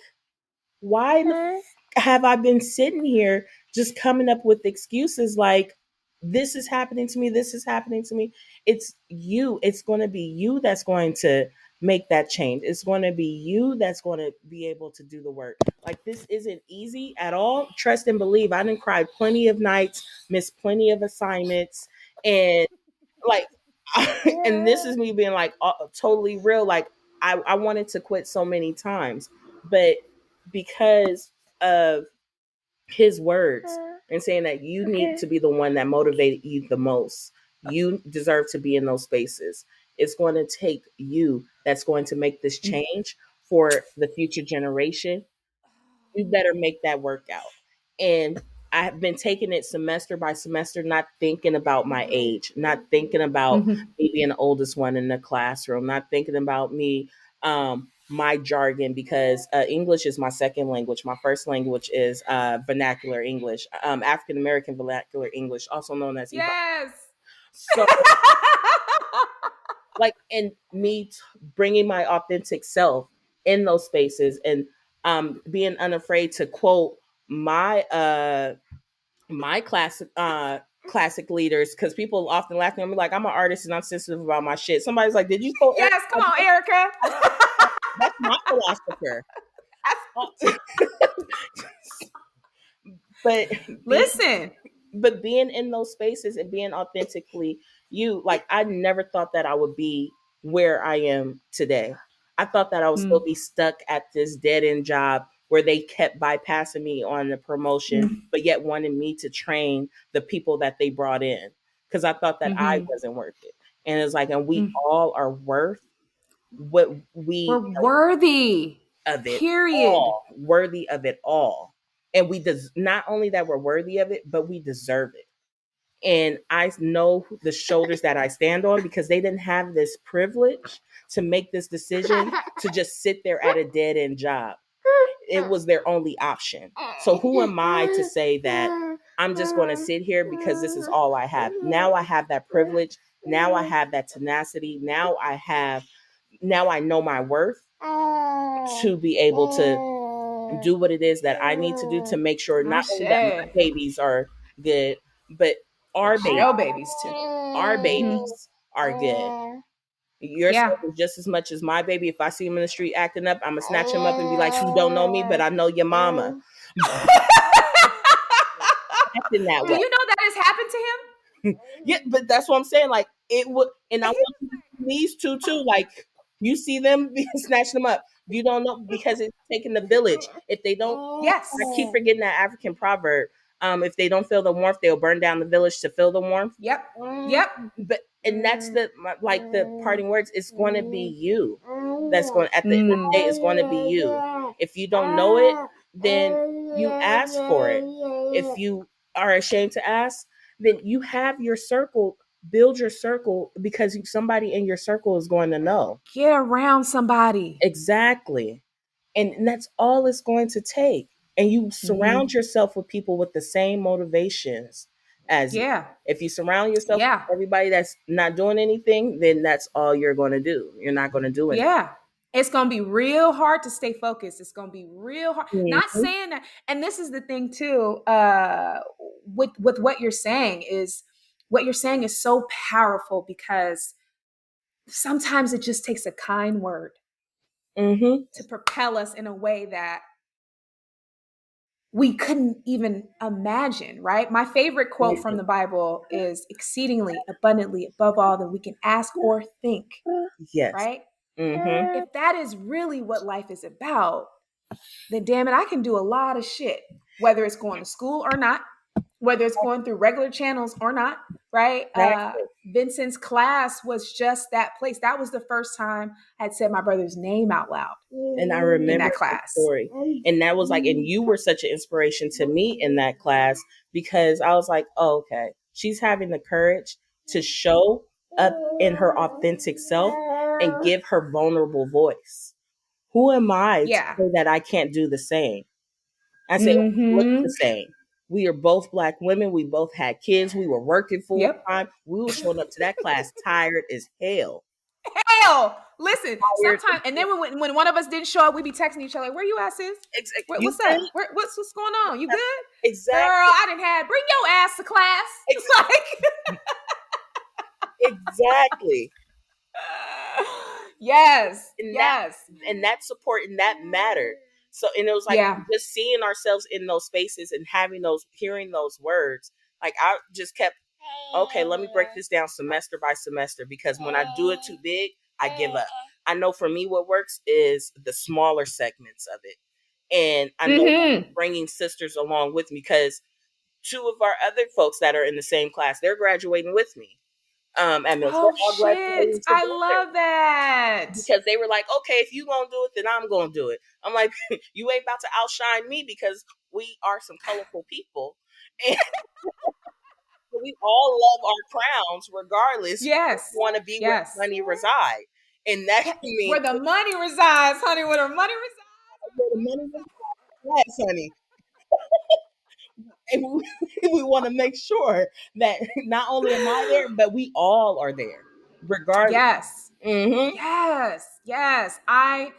why the have I been sitting here just coming up with excuses like this is happening to me, this is happening to me? It's you. It's going to be you that's going to make that change. It's going to be you that's going to be able to do the work. Like this isn't easy at all. Trust and believe. I didn't cry plenty of nights, missed plenty of assignments, and like and this is me being like totally real. Like I wanted to quit so many times, but because of his words and saying that you need to be the one that motivated you the most, you deserve to be in those spaces. It's going to take you that's going to make this change for the future generation. You better make that work out. And I have been taking it semester by semester, not thinking about my age, not thinking about Mhm. me being the oldest one in the classroom, not thinking about me, my jargon, because English is my second language. My first language is vernacular English, African American vernacular English, also known as EVA. Yes. So, like, and bringing my authentic self in those spaces and being unafraid to quote my my classic leaders, because people often laugh at me like I'm an artist and I'm sensitive about my shit. Somebody's like, did you quote Eric? Yes. Come on, Erica. That's my philosopher. But being Listen. being in those spaces and being authentically you, like I never thought that I would be where I am today. I thought that I would still Mm, be stuck at this dead end job where they kept bypassing me on the promotion, mm, but yet wanted me to train the people that they brought in because I thought that I mhm, wasn't worth it. And it's like, and we mm. all are worth what we We're worthy. of it Period. all, worthy of it all. And not only that we're worthy of it, but we deserve it. And I know the shoulders that I stand on because they didn't have this privilege to make this decision to just sit there at a dead end job. It was their only option. So who am I to say that I'm just going to sit here because this is all I have? Now I have that privilege. Now I have that tenacity. Now I know my worth to be able to do what it is that I need to do to make sure not only that my Ashe. babies are good, but our But babies, your babies too. our Mhm. babies are good. Your son Yeah. is just as much as my baby. If I see him in the street acting up, I'm gonna snatch him up and be like, "You don't know me, but I know your mama." Acting that Do way. you know that has happened to him? Yeah, but that's what I'm saying. Like it would, and I want you to see these two too. Like you see them snatch them up. You don't know because it's taking the village. If they don't, Yes. I keep forgetting that African proverb. If they don't feel the warmth, they'll burn down the village to feel the warmth. Yep. Yep. But and that's like the parting words. It's going to be you. That's going at the end of the day. It's going to be you. If you don't know it, then you ask for it. If you are ashamed to ask, then you have your circle. Build your circle because somebody in your circle is going to know Get around somebody. exactly, and that's all it's going to take. And you surround yourself with people with the same motivations as you. Yeah. If you surround yourself with Yeah. everybody that's not doing anything, then that's all you're going to do. You're not going to do anything. Yeah. It's going to be real hard to stay focused. It's going to be real hard. Not Mhm. saying that. And this is the thing too, with what you're saying is so powerful because sometimes it just takes a kind word Mhm. to propel us in a way that we couldn't even imagine, right? My favorite quote from the Bible is exceedingly abundantly above all that we can ask or think, Yes. right? Mhm. If that is really what life is about, then damn it, I can do a lot of shit, whether it's going to school or not, whether it's going through regular channels or not, right? Exactly. Vincent's class was just that place. That was the first time I had said my brother's name out loud And I in remember that that class. story. And that was like, and you were such an inspiration to me in that class because I was like, oh, okay, she's having the courage to show up in her authentic self and give her vulnerable voice. Who am I to Yeah. say that I can't do the same? I say, look the Mm-hmm. same. We are both Black women. We both had kids. We were working full Yep. time. We were showing up to that class tired as hell. Hell, listen. Tired as Sometimes, and then when one of us didn't show up, we'd be texting each other, "Where you at, sis? You What's up? think What's going on? You good, girl? exactly, I didn't have bring your ass to class." ex- Like, exactly. yes, and that yes, and that support and that mattered. So and it was like yeah, just seeing ourselves in those spaces and having those hearing those words. Like I just kept okay, let me break this down semester by semester because when I do it too big, I give up. I know for me what works is the smaller segments of it. And I know mm-hmm. bringing sisters along with me because two of our other folks that are in the same class, they're graduating with me. At Mills. They're Oh all shit, graduating I together love that. because they were like, okay, if you gonna do it, then I'm gonna do it. I'm like, you ain't about to outshine me because we are some colorful people, and we all love our crowns regardless. We Yes, want to be where the yes. money reside, and that Where means the money resides, honey. Where the money resides. where the money resides, honey. And we want to make sure that not only am I there, but we all are there, regardless. Yes. Mm-hmm. Yes, yes. I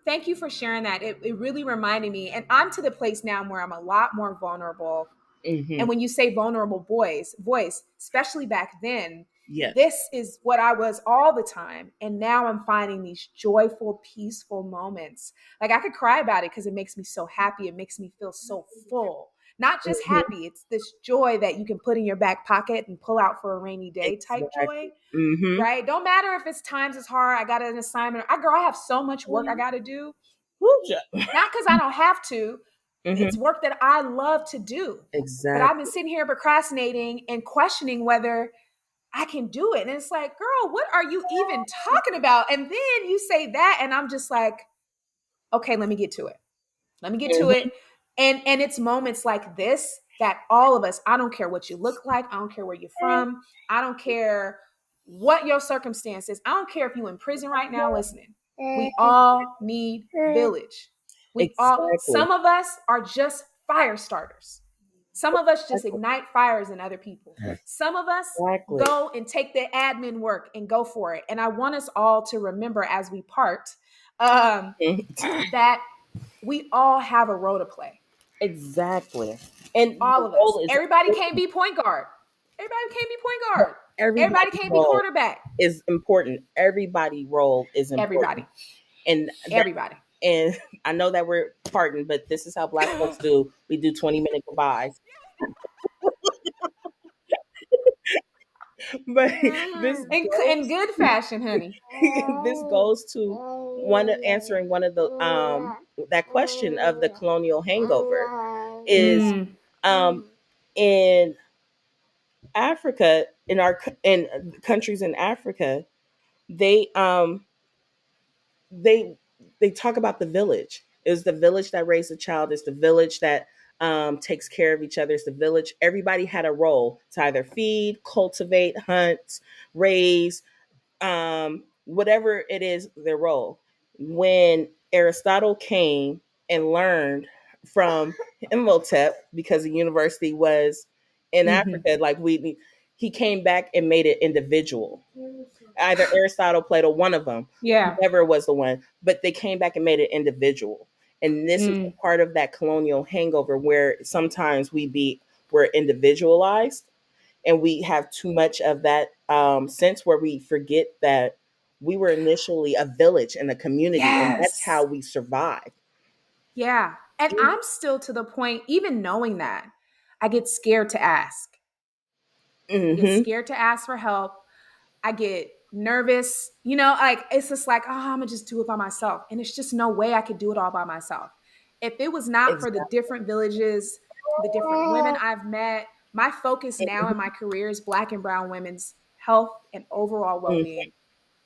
thank you for sharing that. It really reminded me, and I'm to the place now where I'm a lot more vulnerable. Mm-hmm. And when you say vulnerable voice, especially back then, Yes. this is what I was all the time. And now I'm finding these joyful, peaceful moments. Like I could cry about it because it makes me so happy. It makes me feel so full. Not just Mm-hmm. happy, it's this joy that you can put in your back pocket and pull out for a rainy day type joy, Exactly. Mm-hmm. right? Don't matter if it's times it's hard. I got an assignment. I have so much work I got to do. Woo. Not because I don't have to. It's Mm-hmm. work that I love to do. But I've been Exactly. sitting here procrastinating and questioning whether I can do it. And it's like, girl, what are you even talking about? And then you say that, and I'm just like, okay, let me get to it. Let me get to Mm-hmm. it. And it's moments like this that all of us, I don't care what you look like, I don't care where you're from, I don't care what your circumstance is, I don't care if you're in prison right now listening. We all need village. We all, Exactly. some of us are just fire starters. Some of us just ignite fires in other people. Some of us Exactly. go and take the admin work and go for it. And I want us all to remember as we part that we all have a role to play. Exactly. And All the of us. role is Everybody can't be point guard. Everybody can't be point guard. Everybody Everybody's can't be role quarterback. is important. Everybody role is important. Everybody. And that Everybody. and I know that we're parting, but this is how Black folks do. We do 20-minute goodbyes. But this In goes good fashion, honey. this goes to one answering one of the that question of the colonial hangover is Mm. um in Africa, in countries in Africa, they they they talk about the village. It's the village that raised the child. It's the village that takes care of each other. It's the village. Everybody had a role to either feed, cultivate, hunt, raise, whatever it is, their role. When Aristotle came and learned from Imhotep, because the university was in Hmm. Africa, he came back and made it individual. Either Aristotle, Plato, one of them, Yeah. whoever was the one, but they came back and made it individual. And this is Mm. part of that colonial hangover where sometimes we're individualized, and we have too much of that sense where we forget that we were initially a village and a community, and that's how Yes. we survived. Yeah. And I'm still to the point, even knowing that, I get scared to ask. I get Mm-hmm. scared to ask for help. I get nervous, like it's just like, oh, I'm gonna just do it by myself. And it's just no way I could do it all by myself. If it was not for the Exactly. different villages, the different women I've met, my focus now in my career is Black and Brown women's health and overall well Mm-hmm. being.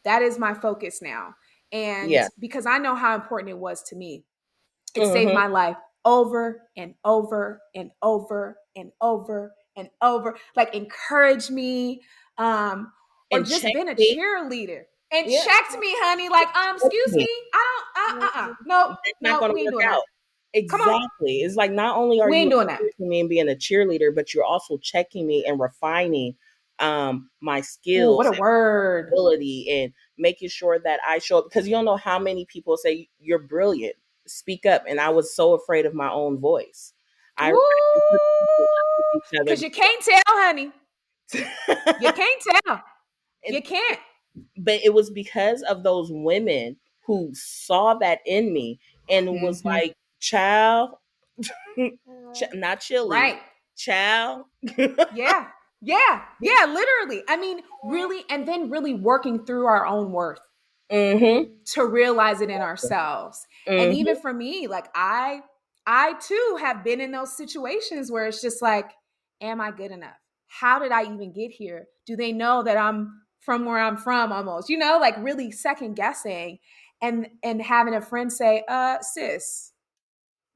That is my focus now. And Yeah. because I know how important it was to me, it saved Mm-hmm. my life over and over and over and over and over. Like encouraged me, or And just check been a me. cheerleader and Yeah. checked me, honey. Like, Check excuse me. me, I don't, nope, It's not nope, going to we ain't work doing that. out. Come on, Exactly. It's like not only are we you ain't doing that. encouraging me and being a cheerleader, but you're also checking me and refining my Ooh, what skills a and word. ability, and making sure that I show up, because you don't know how many people say you're brilliant. Speak up. And I was so afraid of my own voice. I Woo, put people up with each other because you can't tell, honey. You because can't tell. You can't. but it was because of those women who saw that in me and was Hmm. like, child, not chili, Right. child. Yeah. Yeah. Yeah. Literally. I mean, really, and then really working through our own worth Mm-hmm. to realize it in ourselves. And even Mm-hmm. for me, like I too have been in those situations where it's just like, am I good enough? How did I even get here? Do they know that I'm from where I'm from almost? Like really second guessing and having a friend say, sis,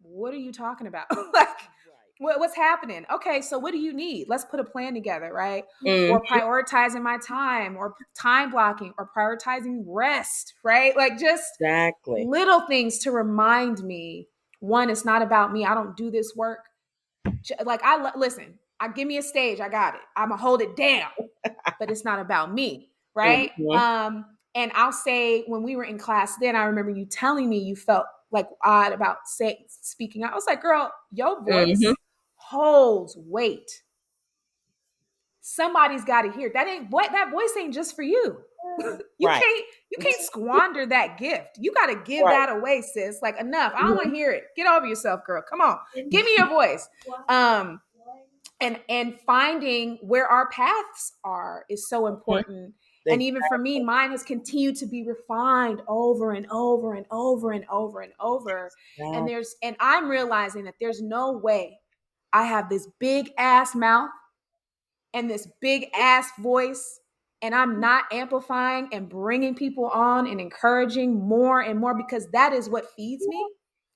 what are you talking about? Like, what's happening? Okay, so what do you need? Let's put a plan together, right? Or Mm-hmm. prioritizing my time, or time blocking, or prioritizing rest, right? Like just Exactly. little things to remind me, one, it's not about me. I don't do this work. Like, listen, give me a stage. I got it. I'm going to hold it down, but it's not about me, right? Mm-hmm. And I'll say, when we were in class then, I remember you telling me you felt like odd about speaking out. I was like, girl, your Mm-hmm. voice holds weight. Somebody's got to hear it. That voice ain't just for you. you Right. can't you can't squander that gift. You got to give Right. that away, sis. Like, enough. I don't want Mm-hmm. to hear it. Get over yourself, girl. Come on. Give me your voice. Um and finding where our paths are is so important. And even for me, mine has continued to be refined over and over and over and over and over. And Exactly. I'm realizing that there's no way I have this big ass mouth and this big ass voice, and I'm not amplifying and bringing people on and encouraging more and more, because that is what feeds me.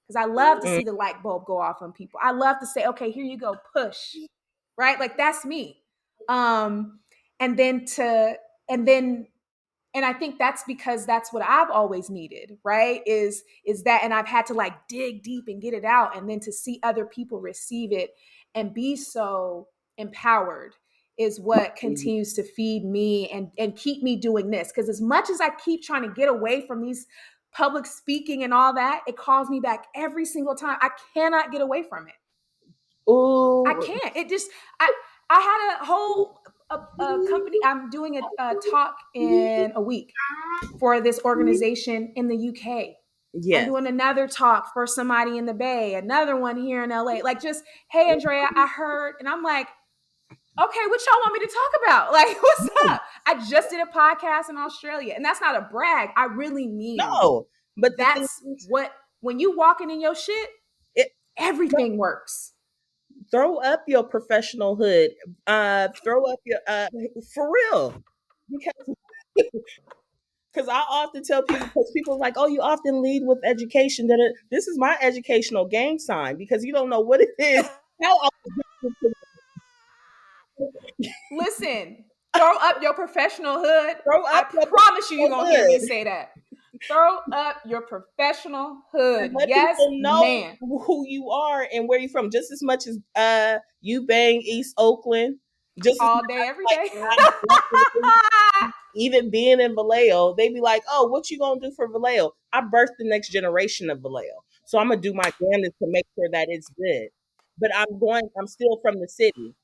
Because I love to Mm-hmm. see the light bulb go off on people. I love to say, okay, here you go, push, right? Like, that's me. Um, and then and then and I think that's because that's what I've always needed, right? Is that, and I've had to like dig deep and get it out, and then to see other people receive it and be so empowered is what continues to feed me and keep me doing this. Because as much as I keep trying to get away from these public speaking and all that, it calls me back every single time. I cannot get away from it. I Ooh. can't. It just I had a whole a company. I'm doing a talk in a week for this organization in the UK. I'm Yes. doing another talk for somebody in the Bay, another one here in LA. Like, just, hey, Andrea, I heard, and I'm like, okay, what y'all want me to talk about? Like, what's up? I just did a podcast in Australia, and that's not a brag. I really mean No. But the thing that's is, what, when you walking in your shit, it, everything works. throw up your professional hood. Throw up your for real. Because I often tell people, because people are like, oh, you often lead with education. That this is my educational gang sign, because you don't know what it is. How I Listen, throw up your professional hood. throw I up your promise you, you're professional gonna hear me hood say that. Throw up your professional and hood. let Yes, people know man. who you are and where you're from, just as much as you bang East Oakland, just as All much day, every like day. I definitely, even being in Vallejo, they be like, oh, what you gonna do for Vallejo? I birthed the next generation of Vallejo, so I'm gonna do my damnedest to make sure that it's good. But I'm still from the city.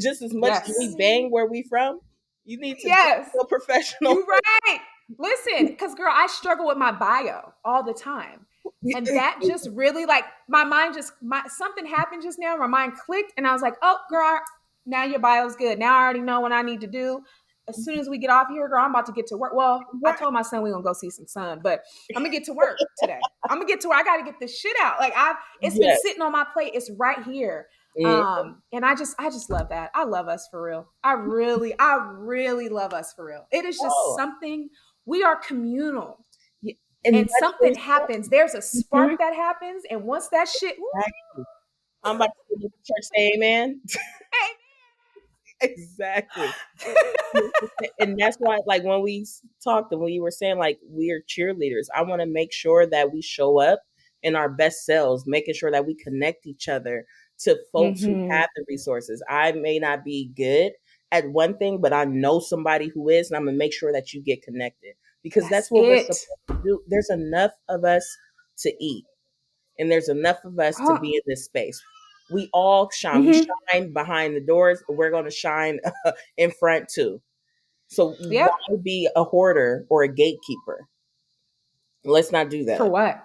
Just as much as we Yes. bang where we from, you need to bang Yes. your professional. You right. Listen, because girl, I struggle with my bio all the time. And that just really, like, my mind just, something happened just now. My mind clicked and I was like, oh girl, now your bio's good. Now I already know what I need to do. As soon as we get off here, girl, I'm about to get to work. Well, I Right. told my son we're gonna go see some sun, but I'm gonna get to work today. I'm gonna get to where I gotta get this shit out. Like, it's been Yes. sitting on my plate. It's right here. Mm. And I just love that. I love us for real. I really love us for real. It is just Oh. something, we are communal, Yeah. And and that's something happens. There's a mhm. spark that happens, and once that shit, woo, Exactly. I'm about to go to church, say amen. Exactly. And that's why, like, when we talked and when you were saying, like, we're cheerleaders, I want to make sure that we show up in our best selves, making sure that we connect each other to folks who mm-hmm. have the resources. I may not be good at one thing, but I know somebody who is, and I'm going to make sure that you get connected, because That's that's what we're it. supposed to do. There's enough of us to eat, and there's enough of us to Oh, be in this space. We all shine. We mm-hmm. shine behind the doors. We're going to shine in front too. So Yep. why be a hoarder or a gatekeeper? Let's not do For that. what?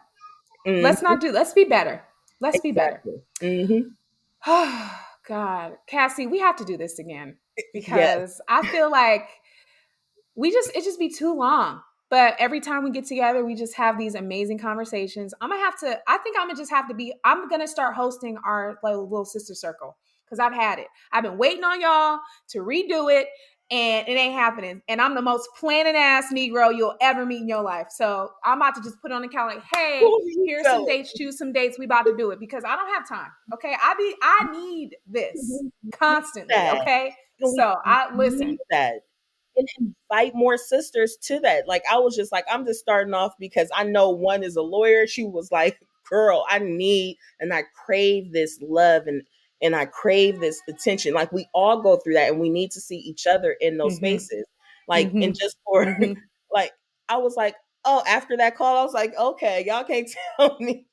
Let's Mhm. not do. Let's be better. Let's be better. Exactly. Hmm. Oh God, Cassie, we have to do this again Yes. because I feel like it just be too long. But every time we get together, we just have these amazing conversations. I think I'm gonna just have to I'm gonna start hosting our, like, little sister circle, because I've had it. I've been waiting on y'all to redo it, and it ain't happening. And I'm the most planning ass Negro you'll ever meet in your life. So I'm about to just put on the calendar, like, hey, Who you here's some telling? dates, choose some dates. We about to do it because I don't have time. Okay. I need this We need constantly. that. Okay. And we So I need listen. that. And invite more sisters to that. Like, I was just like, I'm just starting off because I know one is a lawyer. She was like, girl, I need and I crave this love, and I crave this attention. Like, we all go through that, and we need to see each other in those Mm-hmm. spaces. Like, and Mm-hmm. just for Mm-hmm. like, I was like, oh, after that call, I was like, okay, y'all can't tell me.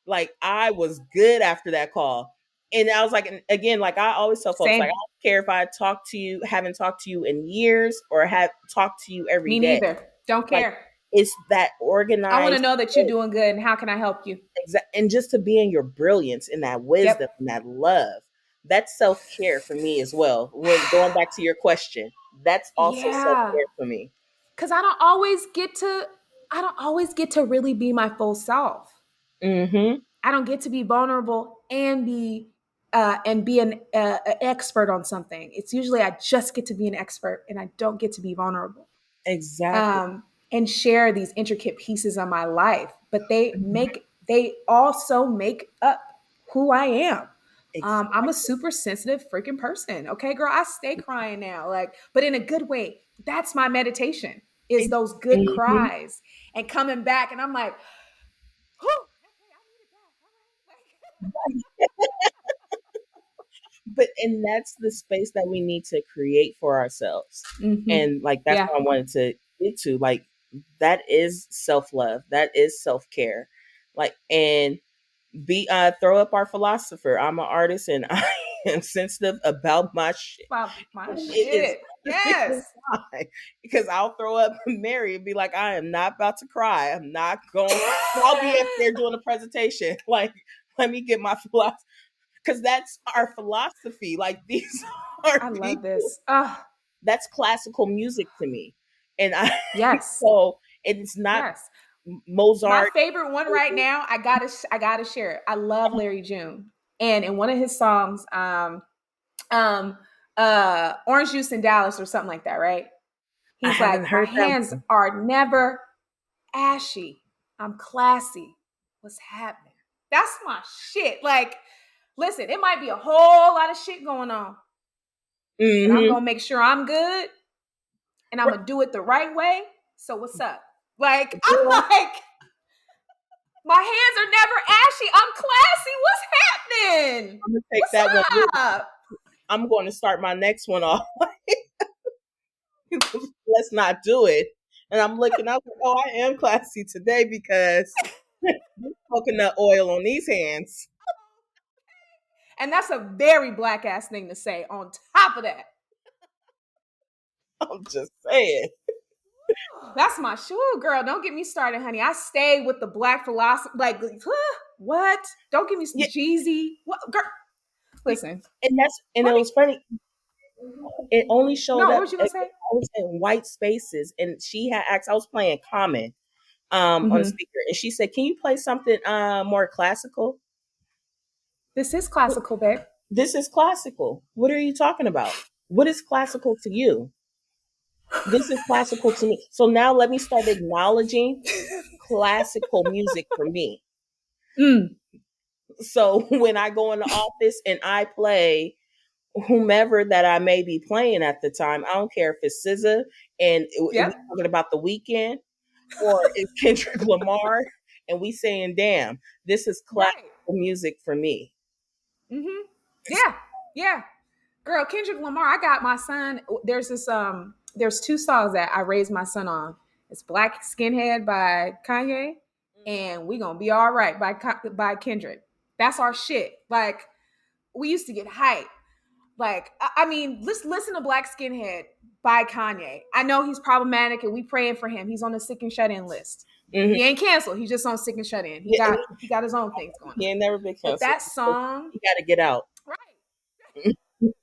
Like, I was good after that call. And I was like, and again, like I always tell folks, like, I Same. don't care if I talk to you, haven't talked to you in years, or have talked to you every Me day. neither. Don't Like, care. it's that I want to organized, know that you're doing good and how can I help you? and just to be in your brilliance and that wisdom Yep. and that love. That's self care for me as well. When going back to your question, that's also self Yeah. care for me. Cause I don't always get to really be my full self. Mm-hmm. I don't get to be vulnerable and be an expert on something. It's usually I just get to be an expert and I don't get to be vulnerable. Exactly. um, and share these intricate pieces of my life. But they also make up who I am. I'm a Exactly. super sensitive freaking person. Okay, girl, I stay crying now, like, but in a good way. That's my meditation. Is those good Mhm. cries and coming back, and I'm like, whew, okay, I needed that. All right, like, And that's the space that we need to create for ourselves. mm-hmm. And like, that's Yeah, what I wanted to get to. Like, that is self-love. That is self-care. Like, and be throw up our philosopher. I'm an artist, and am sensitive about my shit. About my It is shit. perfectly Yes. fine because I'll throw up Mary and be like, I am not about to cry. I'm not going. I'll be up there doing a presentation. Like, let me get my philosophy because that's our philosophy. Like, these are I love people. this. Oh, That's classical music to me, and I yes. so it's not Yes. My Mozart. favorite one right now, I gotta share it. I love Larry June. And in one of his songs, um, Orange Juice in Dallas or something like that, right? I He's haven't like, my heard that hands one. are never ashy. I'm classy. What's happening? That's my shit. Like, listen, it might be a whole lot of shit going on, but I'm Mm-hmm. gonna make sure I'm good and I'm gonna do it the right way. So what's up? Like, I'm Girl, like, my hands are never ashy. I'm classy. What's happening? I'm gonna take What's that one with me. up? I'm going to start my next one off. Let's not do it. And I'm looking up, oh, I am classy today because coconut oil on these hands. And that's a very black ass thing to say on top of that. I'm just saying. That's my shoe, girl. Don't get me started, honey. I stay with the black philosophy. Like, what? Don't give me Yeah, Jeezy. What, girl? Listen, and it let me. was funny. It only showed No, what up. was you I gonna say? was in white spaces, and she had asked. I was playing Common on the Mm-hmm. speaker, and she said, "Can you play something more classical?" This is classical, babe. This is classical. What are you talking about? What is classical to you? This is classical to me. So now let me start acknowledging classical music for me. Mm. So when I go in the office and I play whomever that I may be playing at the time, I don't care if it's SZA and we Yep. talking about the weekend or it's Kendrick Lamar and we saying, damn, this is classical Right. music for me. Mm-hmm. Yeah. Yeah. Girl, Kendrick Lamar, I got my son. There's two songs that I raised my son on. It's Black Skinhead by Kanye and We Gonna Be All Right by Kendrick. That's our shit. Like, we used to get hyped. Like, I mean, let's listen to Black Skinhead by Kanye. I know he's problematic and we praying for him. He's on the sick and shut in list. Mm-hmm. He ain't canceled. He's just on sick and shut in. He Yeah, got he got his own things going on. he ain't never been But canceled. that song, He got to get out. right?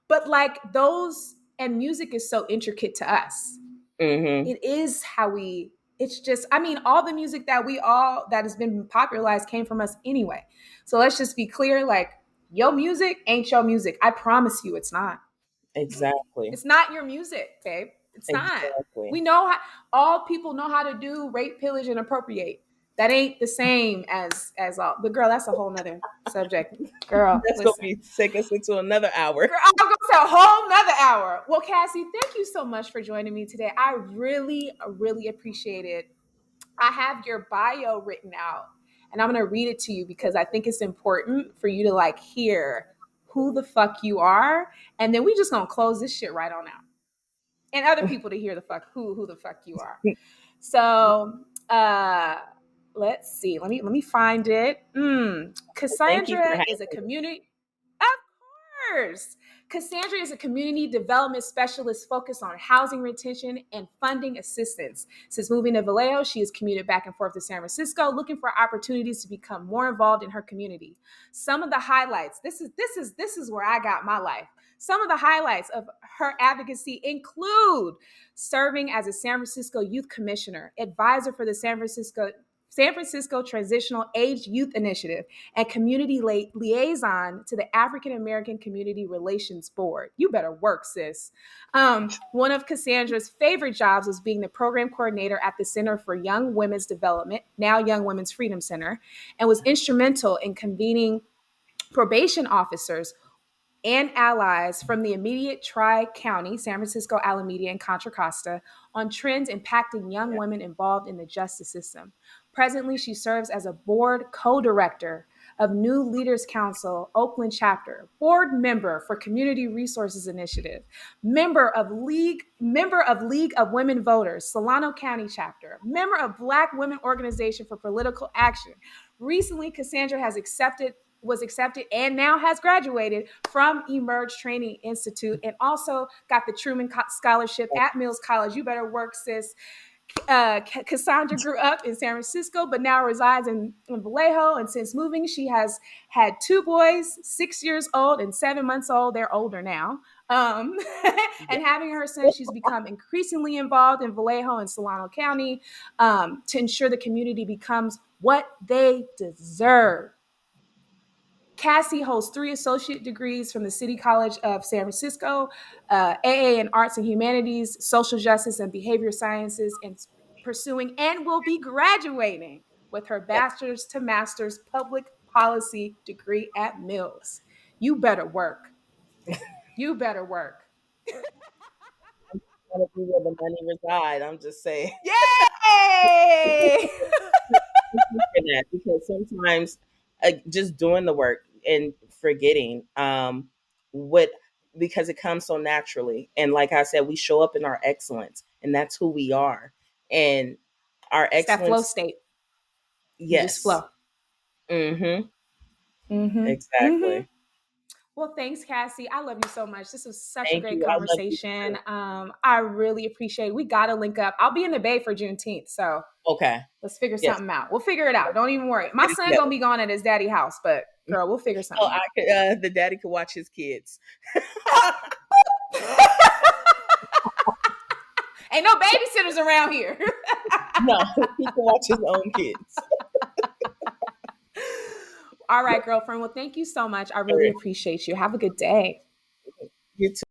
But like those and music is so intricate to us. Mm-hmm. It is how we. It's just. I mean, all the music that has been popularized came from us anyway. So let's just be clear. Like, your music ain't your music. I promise you, it's not. Exactly. It's not your music, babe. It's not. Exactly. We know how all people know how to do rape, pillage, and appropriate. That ain't the same as all. But girl, that's a whole nother subject. Girl, That's gonna listen. be take us into another hour. Girl, I'm gonna say a whole nother hour. Well, Cassie, thank you so much for joining me today. I really, really appreciate it. I have your bio written out and I'm gonna read it to you because I think it's important for you to like hear who the fuck you are. And then we just gonna close this shit right on out. And other people to hear the fuck who the fuck you are. So let's see. Let me find it. Thank you for Cassandra is a having me. community. Years. Cassandra is a community development specialist focused on housing retention and funding assistance. Since moving to Vallejo, she has commuted back and forth to San Francisco, looking for opportunities to become more involved in her community. Some of the highlights. This is where I got my life. Some of the highlights of her advocacy include serving as a San Francisco Youth Commissioner, advisor for the San Francisco Transitional Age Youth Initiative, and community liaison to the African American Community Relations Board. You better work, sis. One of Cassandra's favorite jobs was being the program coordinator at the Center for Young Women's Development, now Young Women's Freedom Center, and was instrumental in convening probation officers and allies from the immediate Tri-County, San Francisco, Alameda, and Contra Costa, on trends impacting young women involved in the justice system. Presently, she serves as a board co-director of New Leaders Council, Oakland chapter, board member for Community Resources Initiative, member of League of Women Voters, Solano County chapter, member of Black Women Organization for Political Action. Recently, Cassandra has accepted was accepted and now has graduated from Emerge Training Institute, and also got the Truman Scholarship at Mills College. You better work, sis. Cassandra grew up in San Francisco, but now resides in Vallejo. And since moving, she has had two boys, 6 years old and 7 months old. They're older now. Um, Yeah. and having her son, she's become increasingly involved in Vallejo and Solano County, to ensure the community becomes what they deserve. Cassie holds 3 associate degrees from the City College of San Francisco, AA in Arts and Humanities, Social Justice and Behavior Sciences, and pursuing and will be graduating with her Yes. bachelor's to master's public policy degree at Mills. You better work. You better work. I want to be where the money reside. I'm just saying. Yay! That because sometimes just doing the work and forgetting what because it comes so naturally, and like I said, we show up in our excellence, and that's who we are, and our It's that flow excellence. state. You just Yes. flow. Mm-hmm. Mm-hmm. Mm-hmm. Exactly. Well, thanks, Cassie. I love you so much. This was such a Thank great you. I love you conversation. too. I really appreciate it. We got to link up. I'll be in the Bay for Juneteenth, so Okay. let's figure Yes. something out. We'll figure it out. Don't even worry. My Get it son together. gonna be gone at his daddy house, but girl, we'll figure So something I out. could, the daddy could watch his kids. Ain't no babysitters around here. No, he can watch his own kids. All right, girlfriend. Well, thank you so much. I All really right. appreciate you. Have a good day. You too.